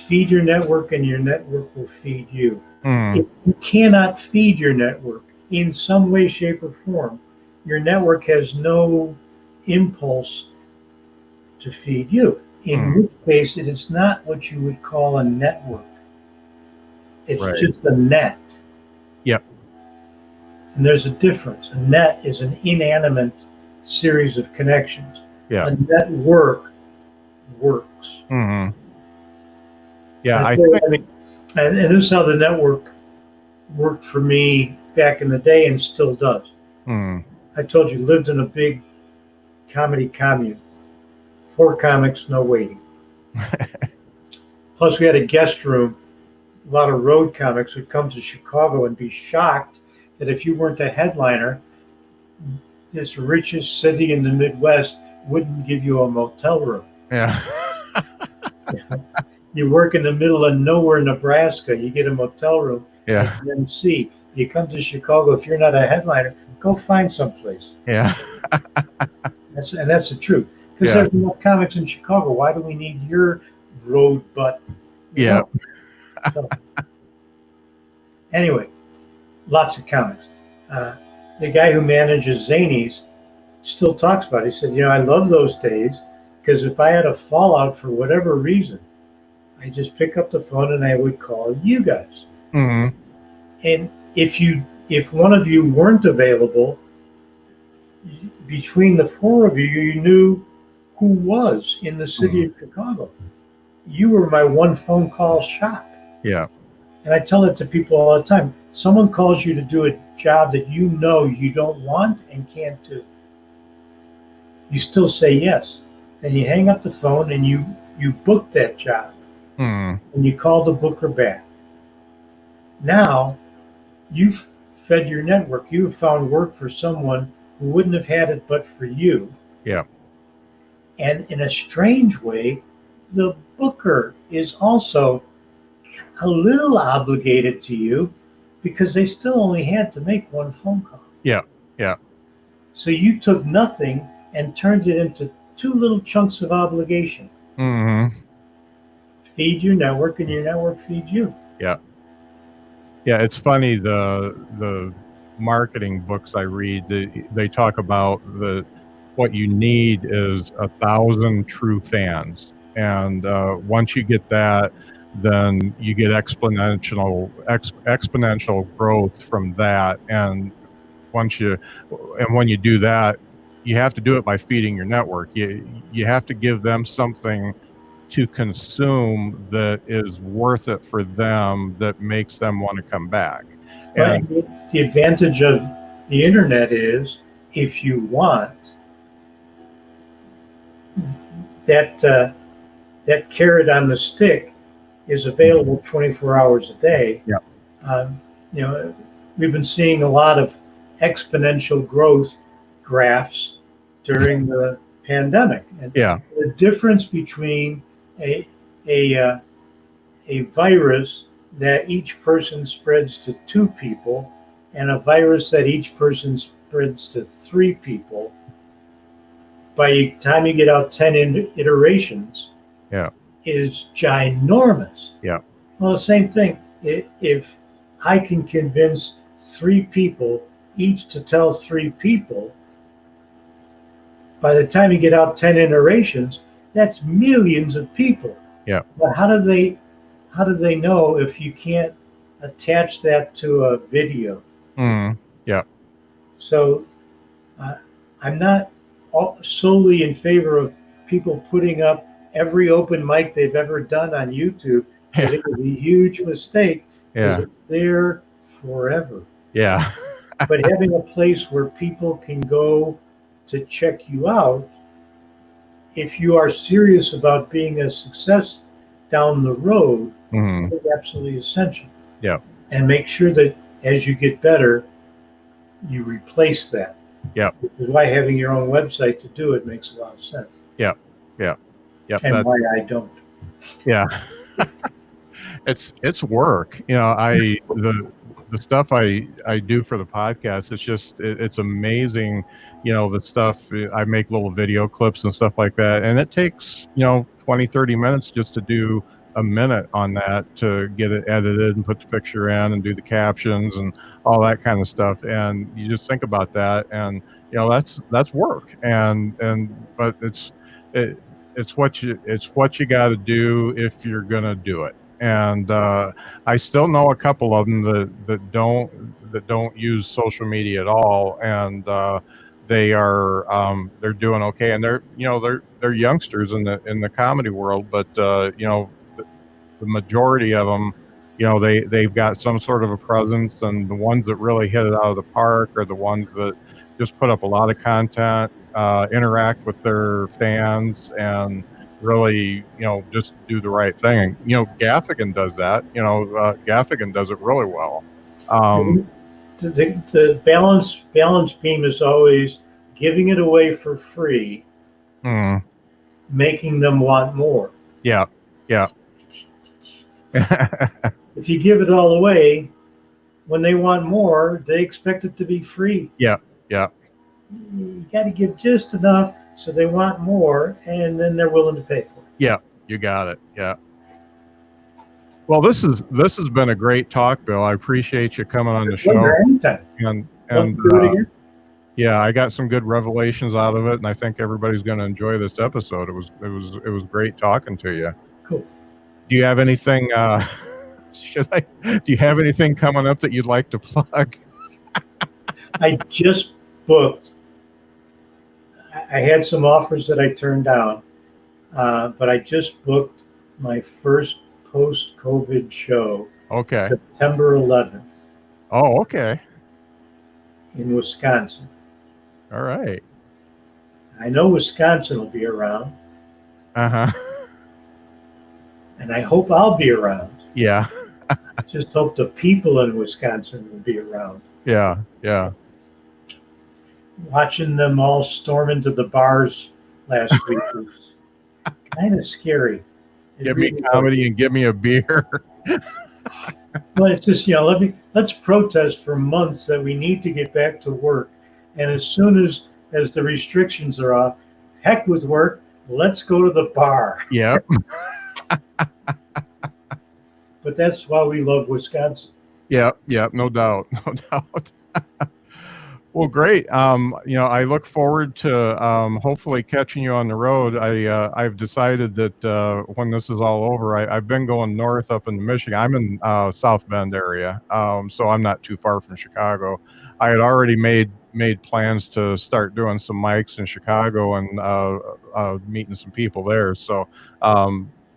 Speaker 2: feed your network and your network will feed you. If you cannot feed your network in some way, shape, or form, your network has no impulse to feed you. in which case it is not what you would call a network. It's
Speaker 1: Right.
Speaker 2: just a net.
Speaker 1: Yep.
Speaker 2: And there's a difference. A net is an inanimate series of connections.
Speaker 1: Yeah.
Speaker 2: A network works.
Speaker 1: Hmm. Yeah,
Speaker 2: And
Speaker 1: I
Speaker 2: so,
Speaker 1: think.
Speaker 2: and this is how the network worked for me back in the day and still does.
Speaker 1: Mm,
Speaker 2: I told you, lived in a big comedy commune. 4 comics, no waiting. Plus, we had a guest room. A lot of road comics would come to Chicago and be shocked that if you weren't a headliner, this richest city in the Midwest wouldn't give you a motel room.
Speaker 1: yeah.
Speaker 2: You work in the middle of nowhere, Nebraska, you get a motel room
Speaker 1: Yeah.
Speaker 2: as an MC. You come to Chicago, if you're not a headliner, go find someplace.
Speaker 1: Yeah.
Speaker 2: That's the truth. Because
Speaker 1: Yeah.
Speaker 2: there's enough comics in Chicago. Why do we need your road butt?
Speaker 1: Yeah.
Speaker 2: So, anyway, lots of comics. The guy who manages Zanies still talks about it. He said, I love those days because if I had a fallout for whatever reason, I just pick up the phone and I would call you guys.
Speaker 1: Hmm.
Speaker 2: And if one of you weren't available, between the 4 of you, you knew who was in the city of Chicago. You were my one phone call shop.
Speaker 1: Yeah.
Speaker 2: And I tell it to people all the time. Someone calls you to do a job that you know you don't want and can't do. You still say yes. Then you hang up the phone and you book that job.
Speaker 1: Mm,
Speaker 2: And you call the booker back. Now, you've fed your network. You've found work for someone who wouldn't have had it but for you.
Speaker 1: yeah.
Speaker 2: And in a strange way, the booker is also a little obligated to you because they still only had to make one phone call.
Speaker 1: Yeah. Yeah.
Speaker 2: So you took nothing and turned it into 2 little chunks of obligation.
Speaker 1: Hmm.
Speaker 2: Feed your network and your network feeds you.
Speaker 1: Yeah. Yeah. It's funny. The marketing books I read, they talk about what you need is 1,000 true fans. And once you get that, then you get exponential growth from that. And when you do that, you have to do it by feeding your network. You have to give them something to consume that is worth it for them, that makes them want to come back. And
Speaker 2: The advantage of the internet is if you want, that carrot on the stick is available 24 hours a day.
Speaker 1: Yeah.
Speaker 2: We've been seeing a lot of exponential growth graphs during the pandemic. And
Speaker 1: yeah.
Speaker 2: the difference between a virus that each person spreads to 2 people and a virus that each person spreads to 3 people, by the time you get out 10 iterations,
Speaker 1: Yeah.
Speaker 2: is ginormous.
Speaker 1: Yeah.
Speaker 2: Well, the same thing. If I can convince 3 people each to tell 3 people, by the time you get out 10 iterations, that's millions of people.
Speaker 1: Yeah.
Speaker 2: But how do they know if you can't attach that to a video?
Speaker 1: Mm, yeah.
Speaker 2: So I'm not solely in favor of people putting up every open mic they've ever done on YouTube. I think it's a huge mistake.
Speaker 1: Yeah.
Speaker 2: It's there forever.
Speaker 1: Yeah.
Speaker 2: But having a place where people can go to check you out, if you are serious about being a success down the road,
Speaker 1: Mhm.
Speaker 2: is absolutely essential.
Speaker 1: Yeah.
Speaker 2: And make sure that as you get better, you replace that.
Speaker 1: Yeah.
Speaker 2: Which is why having your own website to do it makes a lot of sense.
Speaker 1: Yeah.
Speaker 2: And why I don't.
Speaker 1: Yeah. It's work. The stuff I do for the podcast, it's amazing. The stuff I make, little video clips and stuff like that. And it takes, 20, 30 minutes just to do a minute on that, to get it edited and put the picture in and do the captions and all that kind of stuff. And you just think about that, and that's work. But it's what you got to do if you're gonna do it. And I still know a couple of them that don't use social media at all, and they're doing okay, and they're youngsters in the comedy world, but the majority of them, they've got some sort of a presence, and the ones that really hit it out of the park are the ones that just put up a lot of content, interact with their fans, and really, just do the right thing. And, Gaffigan does that. Gaffigan does it really well. Um,
Speaker 2: The balance beam is always giving it away for free,
Speaker 1: hmm,
Speaker 2: making them want more.
Speaker 1: yeah, yeah,
Speaker 2: If you give it all away, when they want more, they expect it to be free.
Speaker 1: yeah, yeah,
Speaker 2: You got to give just enough so they want more, and then they're willing to pay for it.
Speaker 1: yeah. You got it. Yeah. Well, this has been a great talk, Bill. I appreciate you coming on the show.
Speaker 2: Anytime.
Speaker 1: And
Speaker 2: Do it again.
Speaker 1: yeah, I got some good revelations out of it, and I think everybody's going to enjoy this episode. It was great talking to you.
Speaker 2: Cool.
Speaker 1: Do you have anything? Do you have anything coming up that you'd like to plug?
Speaker 2: I just booked. I had some offers that I turned down, but I just booked my first post-COVID show,
Speaker 1: Okay.
Speaker 2: September 11th
Speaker 1: Oh, okay.
Speaker 2: in Wisconsin.
Speaker 1: All right.
Speaker 2: I know Wisconsin will be around,
Speaker 1: Uh-huh.
Speaker 2: and I hope I'll be around.
Speaker 1: Yeah.
Speaker 2: I just hope the people in Wisconsin will be around.
Speaker 1: Yeah. Yeah.
Speaker 2: Watching them all storm into the bars last week was kind of scary. It
Speaker 1: Give me
Speaker 2: really
Speaker 1: comedy and give me a beer.
Speaker 2: Well, it's just, let's protest for months that we need to get back to work. And as soon as the restrictions are off, heck with work, let's go to the bar.
Speaker 1: Yep.
Speaker 2: But that's why we love Wisconsin.
Speaker 1: Yep. Yep. No doubt. No doubt. Well, great. I look forward to hopefully catching you on the road. I've decided that when this is all over, I've been going north up in Michigan. I'm in South Bend area, so I'm not too far from Chicago. I had already made plans to start doing some mics in Chicago and meeting some people there. So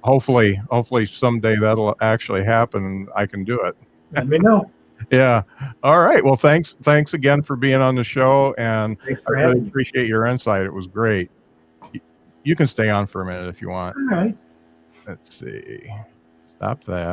Speaker 1: hopefully someday that'll actually happen and I can do it.
Speaker 2: Let me know.
Speaker 1: Yeah. All right. Well, thanks again for being on the show, and
Speaker 2: Thanks
Speaker 1: I
Speaker 2: for
Speaker 1: really
Speaker 2: having me.
Speaker 1: appreciate your insight. It was great. You can stay on for a minute if you want.
Speaker 2: All right.
Speaker 1: Let's see. Stop that.